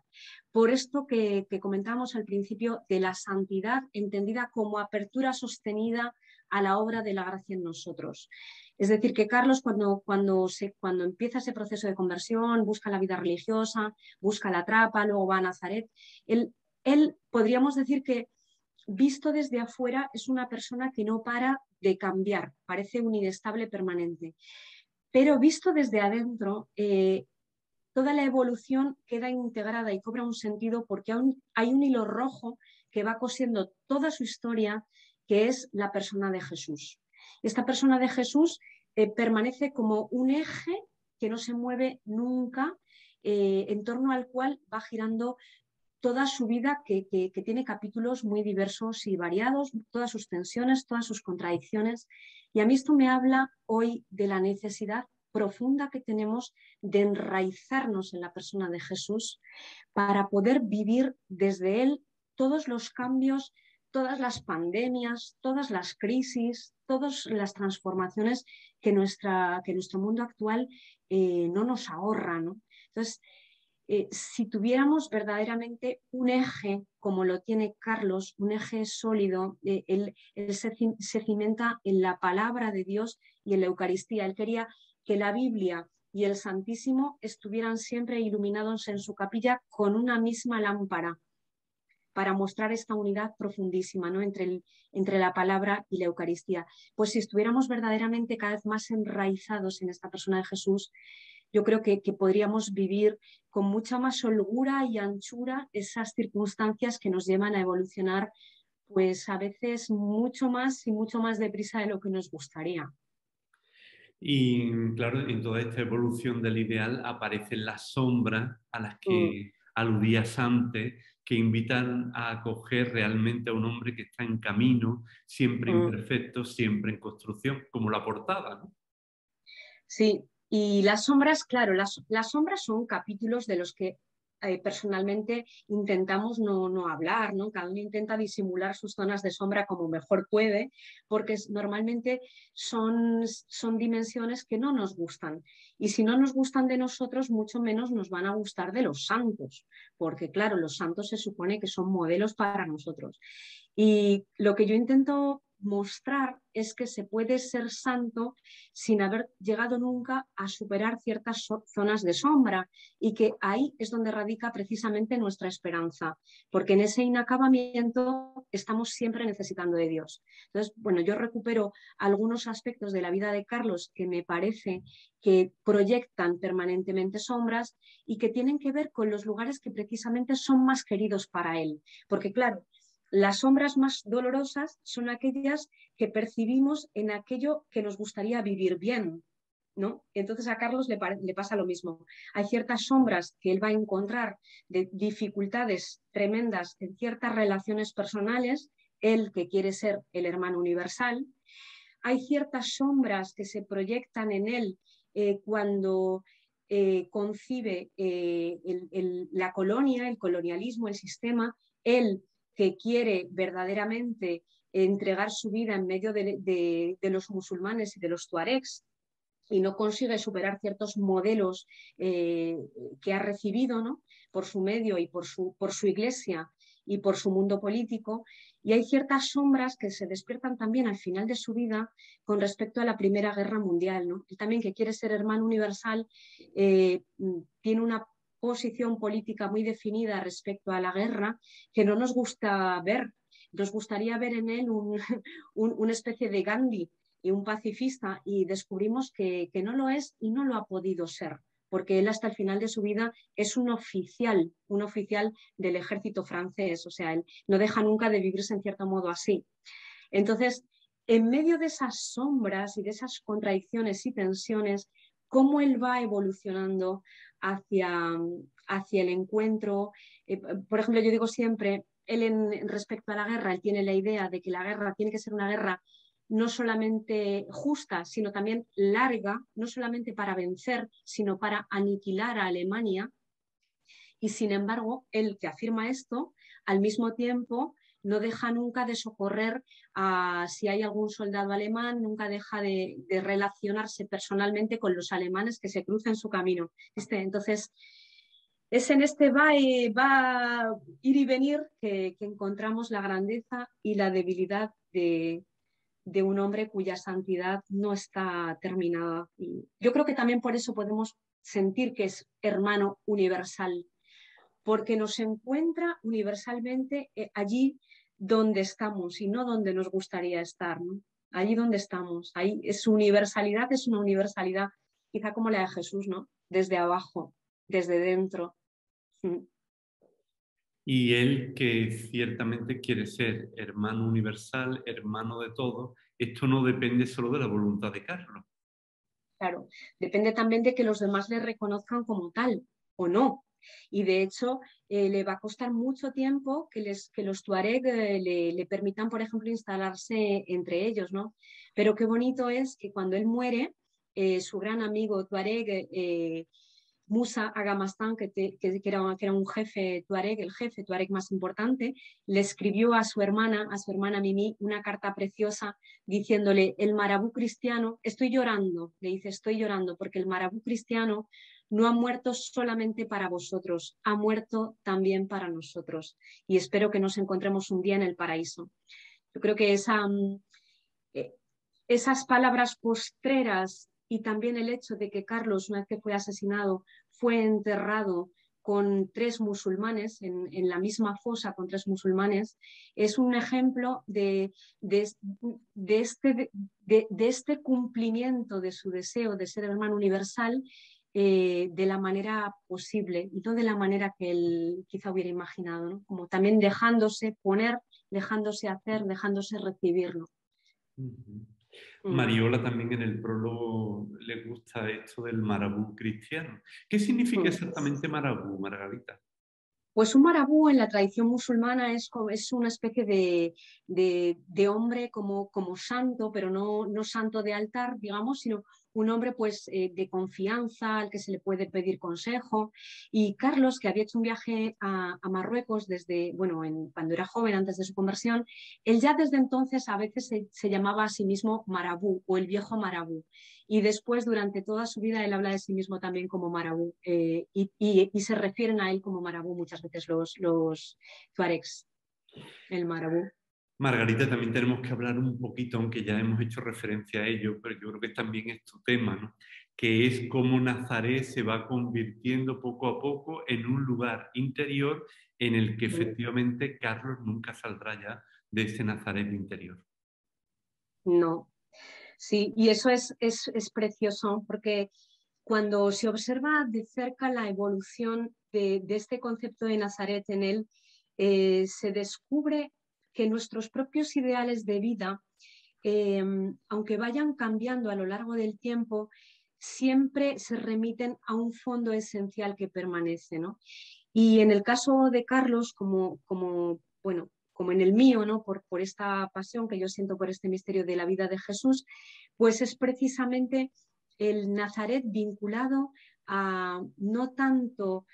Por esto que comentábamos al principio de la santidad entendida como apertura sostenida a la obra de la gracia en nosotros. Es decir, que Carlos cuando empieza ese proceso de conversión, busca la vida religiosa, busca la trapa, luego va a Nazaret, él podríamos decir que visto desde afuera es una persona que no para de cambiar, parece un inestable permanente. Pero visto desde adentro, toda la evolución queda integrada y cobra un sentido porque aún hay un hilo rojo que va cosiendo toda su historia, que es la persona de Jesús. Esta persona de Jesús permanece como un eje que no se mueve nunca, en torno al cual va girando toda su vida, que tiene capítulos muy diversos y variados, todas sus tensiones, todas sus contradicciones. Y a mí esto me habla hoy de la necesidad profunda que tenemos de enraizarnos en la persona de Jesús para poder vivir desde él todos los cambios, todas las pandemias, todas las crisis, todas las transformaciones que nuestro mundo actual no nos ahorra, ¿no? Entonces, si tuviéramos verdaderamente un eje, como lo tiene Carlos, un eje sólido, él se cimenta en la palabra de Dios y en la Eucaristía. Él quería que la Biblia y el Santísimo estuvieran siempre iluminados en su capilla con una misma lámpara para mostrar esta unidad profundísima, ¿no? entre la palabra y la Eucaristía. Pues si estuviéramos verdaderamente cada vez más enraizados en esta persona de Jesús, yo creo que podríamos vivir con mucha más holgura y anchura esas circunstancias que nos llevan a evolucionar, pues a veces mucho más y mucho más deprisa de lo que nos gustaría. Y claro, en toda esta evolución del ideal aparecen las sombras a las que aludías antes, que invitan a acoger realmente a un hombre que está en camino, siempre imperfecto, siempre en construcción, como la portada, ¿no? Sí, Y las sombras, claro, las sombras son capítulos de los que personalmente intentamos no hablar, ¿no? Cada uno intenta disimular sus zonas de sombra como mejor puede, porque normalmente son dimensiones que no nos gustan. Y si no nos gustan de nosotros, mucho menos nos van a gustar de los santos, porque claro, los santos se supone que son modelos para nosotros. Y lo que yo intento mostrar es que se puede ser santo sin haber llegado nunca a superar ciertas zonas de sombra, y que ahí es donde radica precisamente nuestra esperanza, porque en ese inacabamiento estamos siempre necesitando de Dios. Entonces, bueno, yo recupero algunos aspectos de la vida de Carlos que me parece que proyectan permanentemente sombras y que tienen que ver con los lugares que precisamente son más queridos para él, porque claro, las sombras más dolorosas son aquellas que percibimos en aquello que nos gustaría vivir bien, ¿no? Entonces a Carlos le pasa lo mismo. Hay ciertas sombras que él va a encontrar de dificultades tremendas en ciertas relaciones personales, él que quiere ser el hermano universal. Hay ciertas sombras que se proyectan en él cuando concibe la colonia, el colonialismo, el sistema, él que quiere verdaderamente entregar su vida en medio de los musulmanes y de los tuaregs, y no consigue superar ciertos modelos que ha recibido, ¿no? Por su medio y por su iglesia y por su mundo político. Y hay ciertas sombras que se despiertan también al final de su vida con respecto a la Primera Guerra Mundial, ¿no? Él también, que quiere ser hermano universal, tiene una posición política muy definida respecto a la guerra que no nos gusta ver. Nos gustaría ver en él una especie de Gandhi y un pacifista, y descubrimos que no lo es y no lo ha podido ser, porque él hasta el final de su vida es un oficial del ejército francés, o sea, él no deja nunca de vivirse en cierto modo así. Entonces, en medio de esas sombras y de esas contradicciones y tensiones, cómo él va evolucionando hacia el encuentro. Por ejemplo, yo digo siempre, él respecto a la guerra, él tiene la idea de que la guerra tiene que ser una guerra no solamente justa, sino también larga, no solamente para vencer, sino para aniquilar a Alemania. Y sin embargo, él que afirma esto, al mismo tiempo no deja nunca de socorrer a si hay algún soldado alemán, nunca deja de relacionarse personalmente con los alemanes que se cruzan su camino. Entonces, es en este va ir y venir que encontramos la grandeza y la debilidad de un hombre cuya santidad no está terminada. Y yo creo que también por eso podemos sentir que es hermano universal, porque nos encuentra universalmente allí donde estamos y no donde nos gustaría estar, ¿no? Allí donde estamos. Ahí su universalidad es una universalidad quizá como la de Jesús, ¿no? Desde abajo, desde dentro. Y él, que ciertamente quiere ser hermano universal, hermano de todos, esto no depende solo de la voluntad de Carlos. Claro, depende también de que los demás le reconozcan como tal o no. Y de hecho, le va a costar mucho tiempo que los tuareg le permitan, por ejemplo, instalarse entre ellos, ¿no? Pero qué bonito es que cuando él muere, su gran amigo tuareg, Musa Agamastán, que era un jefe tuareg, el jefe tuareg más importante, le escribió a su hermana Mimi, una carta preciosa diciéndole: el marabú cristiano, estoy llorando, le dice, estoy llorando porque el marabú cristiano no ha muerto solamente para vosotros, ha muerto también para nosotros, y espero que nos encontremos un día en el paraíso. Yo creo que esas palabras postreras, y también el hecho de que Carlos, una vez que fue asesinado, fue enterrado con 3 musulmanes, en la misma fosa con 3 musulmanes, es un ejemplo de este cumplimiento de su deseo de ser hermano universal, de la manera posible y no de la manera que él quizá hubiera imaginado, ¿no? Como también dejándose poner, dejándose hacer, dejándose recibirlo. Mariola también en el prólogo le gusta esto del marabú cristiano. ¿Qué significa exactamente marabú, Margarita? Pues un marabú en la tradición musulmana es una especie de hombre como santo, pero no santo de altar, digamos, sino un hombre pues de confianza al que se le puede pedir consejo. Y Carlos, que había hecho un viaje a Marruecos desde, bueno, cuando era joven, antes de su conversión, él ya desde entonces a veces se llamaba a sí mismo Marabú o el viejo Marabú. Y después, durante toda su vida, él habla de sí mismo también como Marabú y se refieren a él como Marabú muchas veces los tuaregs, el Marabú. Margarita, también tenemos que hablar un poquito, aunque ya hemos hecho referencia a ello, pero yo creo que también es tu tema, ¿no? Que es cómo Nazaret se va convirtiendo poco a poco en un lugar interior en el que efectivamente Carlos nunca saldrá ya de ese Nazaret interior. No, sí, y eso es precioso porque cuando se observa de cerca la evolución de este concepto de Nazaret en él, se descubre que nuestros propios ideales de vida, aunque vayan cambiando a lo largo del tiempo, siempre se remiten a un fondo esencial que permanece, ¿no? Y en el caso de Carlos, como en el mío, ¿no? Por esta pasión que yo siento por este misterio de la vida de Jesús, pues es precisamente el Nazaret vinculado a no tanto,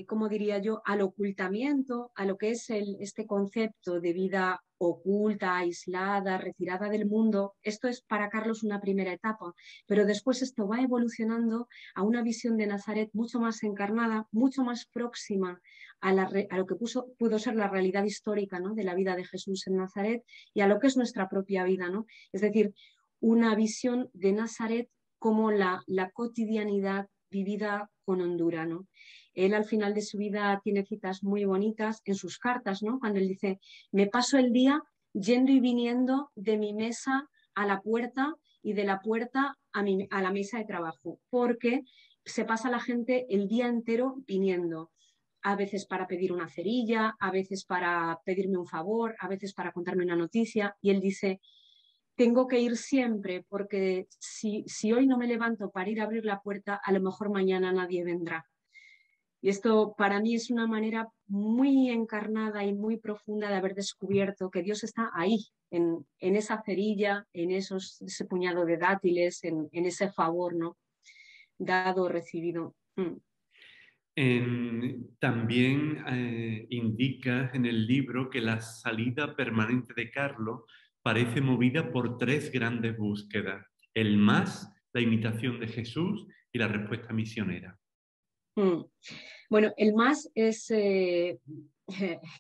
como diría yo, al ocultamiento, a lo que es este concepto de vida oculta, aislada, retirada del mundo. Esto es para Carlos una primera etapa, pero después esto va evolucionando a una visión de Nazaret mucho más encarnada, mucho más próxima a lo que pudo ser la realidad histórica, ¿no? De la vida de Jesús en Nazaret y a lo que es nuestra propia vida, ¿no? Es decir, una visión de Nazaret como la cotidianidad vivida con hondura, ¿no? Él al final de su vida tiene citas muy bonitas en sus cartas, ¿no? Cuando él dice, me paso el día yendo y viniendo de mi mesa a la puerta y de la puerta a la mesa de trabajo, porque se pasa la gente el día entero viniendo, a veces para pedir una cerilla, a veces para pedirme un favor, a veces para contarme una noticia, y él dice, tengo que ir siempre porque si hoy no me levanto para ir a abrir la puerta, a lo mejor mañana nadie vendrá. Y esto para mí es una manera muy encarnada y muy profunda de haber descubierto que Dios está ahí, en esa cerilla, en ese puñado de dátiles, en ese favor, ¿no? Dado, recibido. También indicas en el libro que la salida permanente de Carlos parece movida por tres grandes búsquedas: el más, la imitación de Jesús y la respuesta misionera. Bueno, el más es,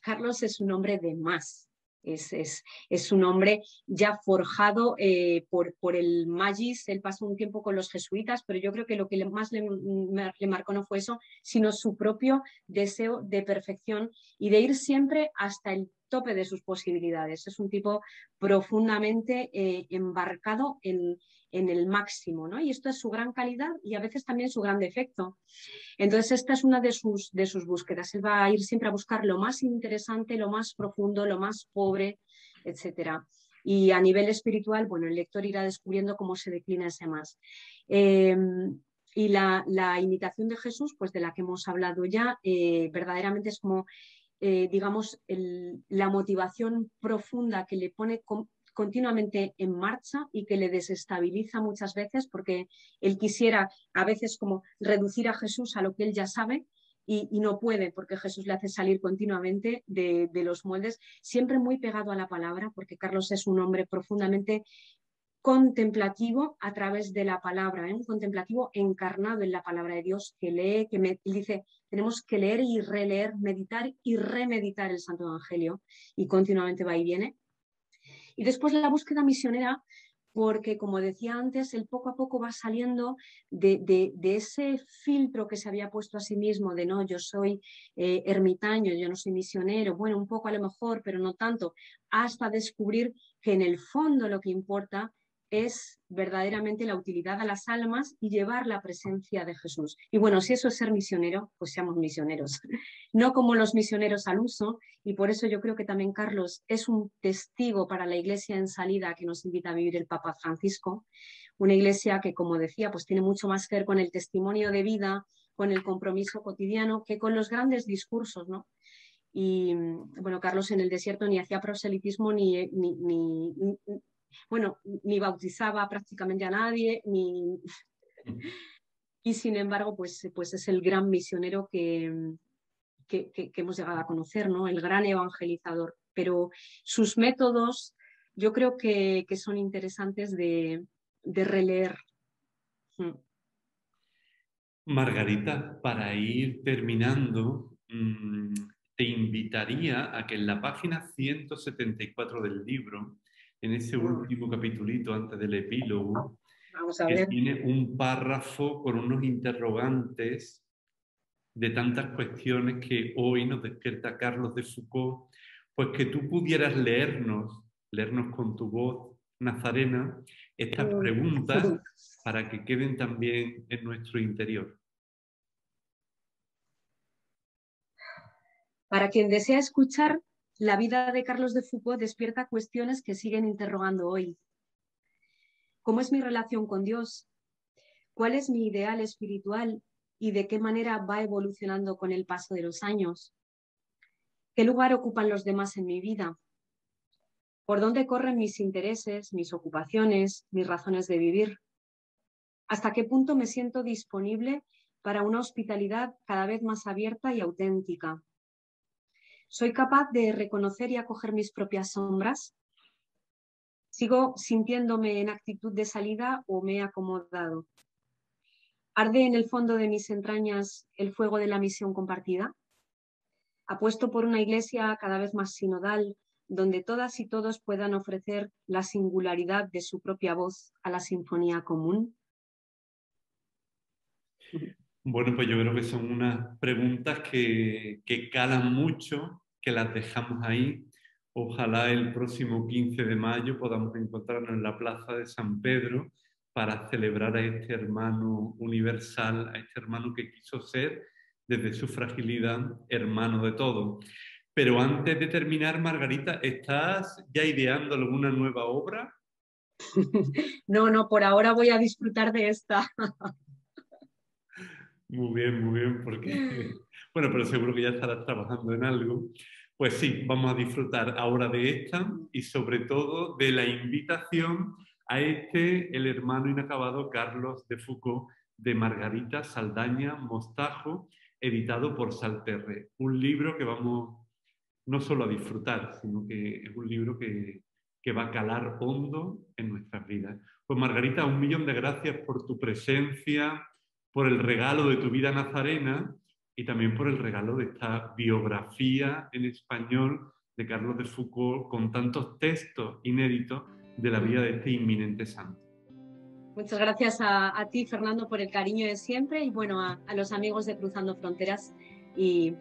Carlos es un hombre de más. Es un hombre ya forjado por el magis. Él pasó un tiempo con los jesuitas, pero yo creo que lo que más le marcó no fue eso, sino su propio deseo de perfección y de ir siempre hasta el tope de sus posibilidades. Es un tipo profundamente embarcado en el máximo, ¿no? Y esto es su gran calidad y a veces también su gran defecto. Entonces, esta es una de sus búsquedas. Él va a ir siempre a buscar lo más interesante, lo más profundo, lo más pobre, etc. Y a nivel espiritual, bueno, el lector irá descubriendo cómo se declina ese más. Y la imitación de Jesús, pues de la que hemos hablado ya, verdaderamente es como, digamos, la motivación profunda que le pone continuamente en marcha y que le desestabiliza muchas veces porque él quisiera a veces como reducir a Jesús a lo que él ya sabe y no puede porque Jesús le hace salir continuamente de los moldes, siempre muy pegado a la palabra, porque Carlos es un hombre profundamente contemplativo a través de la palabra, un contemplativo encarnado en la palabra de Dios, que lee, él dice, tenemos que leer y releer, meditar y remeditar el Santo Evangelio, y continuamente va y viene. Y después la búsqueda misionera, porque como decía antes, él poco a poco va saliendo de ese filtro que se había puesto a sí mismo de no, yo soy ermitaño, yo no soy misionero, bueno, un poco a lo mejor, pero no tanto, hasta descubrir que en el fondo lo que importa es verdaderamente la utilidad a las almas y llevar la presencia de Jesús. Y bueno, si eso es ser misionero, pues seamos misioneros. No como los misioneros al uso, y por eso yo creo que también Carlos es un testigo para la iglesia en salida que nos invita a vivir el Papa Francisco, una iglesia que, como decía, pues tiene mucho más que ver con el testimonio de vida, con el compromiso cotidiano, que con los grandes discursos, ¿no? Y bueno, Carlos en el desierto ni hacía proselitismo ni bueno, ni bautizaba prácticamente a nadie, y sin embargo, pues es el gran misionero que hemos llegado a conocer, ¿no? El gran evangelizador. Pero sus métodos yo creo que son interesantes de releer. Margarita, para ir terminando, te invitaría a que en la página 174 del libro, en ese último capitulito antes del epílogo, Vamos a que ver. tiene un párrafo con unos interrogantes de tantas cuestiones que hoy nos despierta Carlos de Foucault, pues que tú pudieras leernos con tu voz nazarena, estas preguntas para que queden también en nuestro interior. Para quien desea escuchar, la vida de Carlos de Foucault despierta cuestiones que siguen interrogando hoy. ¿Cómo es mi relación con Dios? ¿Cuál es mi ideal espiritual y de qué manera va evolucionando con el paso de los años? ¿Qué lugar ocupan los demás en mi vida? ¿Por dónde corren mis intereses, mis ocupaciones, mis razones de vivir? ¿Hasta qué punto me siento disponible para una hospitalidad cada vez más abierta y auténtica? ¿Soy capaz de reconocer y acoger mis propias sombras? ¿Sigo sintiéndome en actitud de salida o me he acomodado? ¿Arde en el fondo de mis entrañas el fuego de la misión compartida? ¿Apuesto por una iglesia cada vez más sinodal, donde todas y todos puedan ofrecer la singularidad de su propia voz a la sinfonía común? Bueno, pues yo creo que son unas preguntas que calan mucho, que las dejamos ahí. Ojalá el próximo 15 de mayo podamos encontrarnos en la Plaza de San Pedro para celebrar a este hermano universal, a este hermano que quiso ser, desde su fragilidad, hermano de todos. Pero antes de terminar, Margarita, ¿estás ya ideando alguna nueva obra? No, por ahora voy a disfrutar de esta. Muy bien, porque, bueno, pero seguro que ya estarás trabajando en algo. Pues sí, vamos a disfrutar ahora de esta y sobre todo de la invitación a el hermano inacabado Carlos de Foucault, de Margarita Saldaña Mostajo, editado por Salterre. Un libro que vamos no solo a disfrutar, sino que es un libro que va a calar hondo en nuestras vidas. Pues Margarita, 1.000.000 de gracias por tu presencia, por el regalo de tu vida nazarena y también por el regalo de esta biografía en español de Carlos de Foucault con tantos textos inéditos de la vida de este inminente santo. Muchas gracias a ti, Fernando, por el cariño de siempre y bueno, a los amigos de Cruzando Fronteras y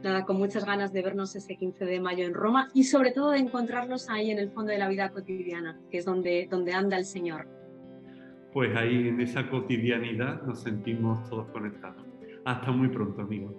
nada, con muchas ganas de vernos ese 15 de mayo en Roma y sobre todo de encontrarlos ahí en el fondo de la vida cotidiana, que es donde anda el Señor. Pues ahí en esa cotidianidad nos sentimos todos conectados. Hasta muy pronto, amigos.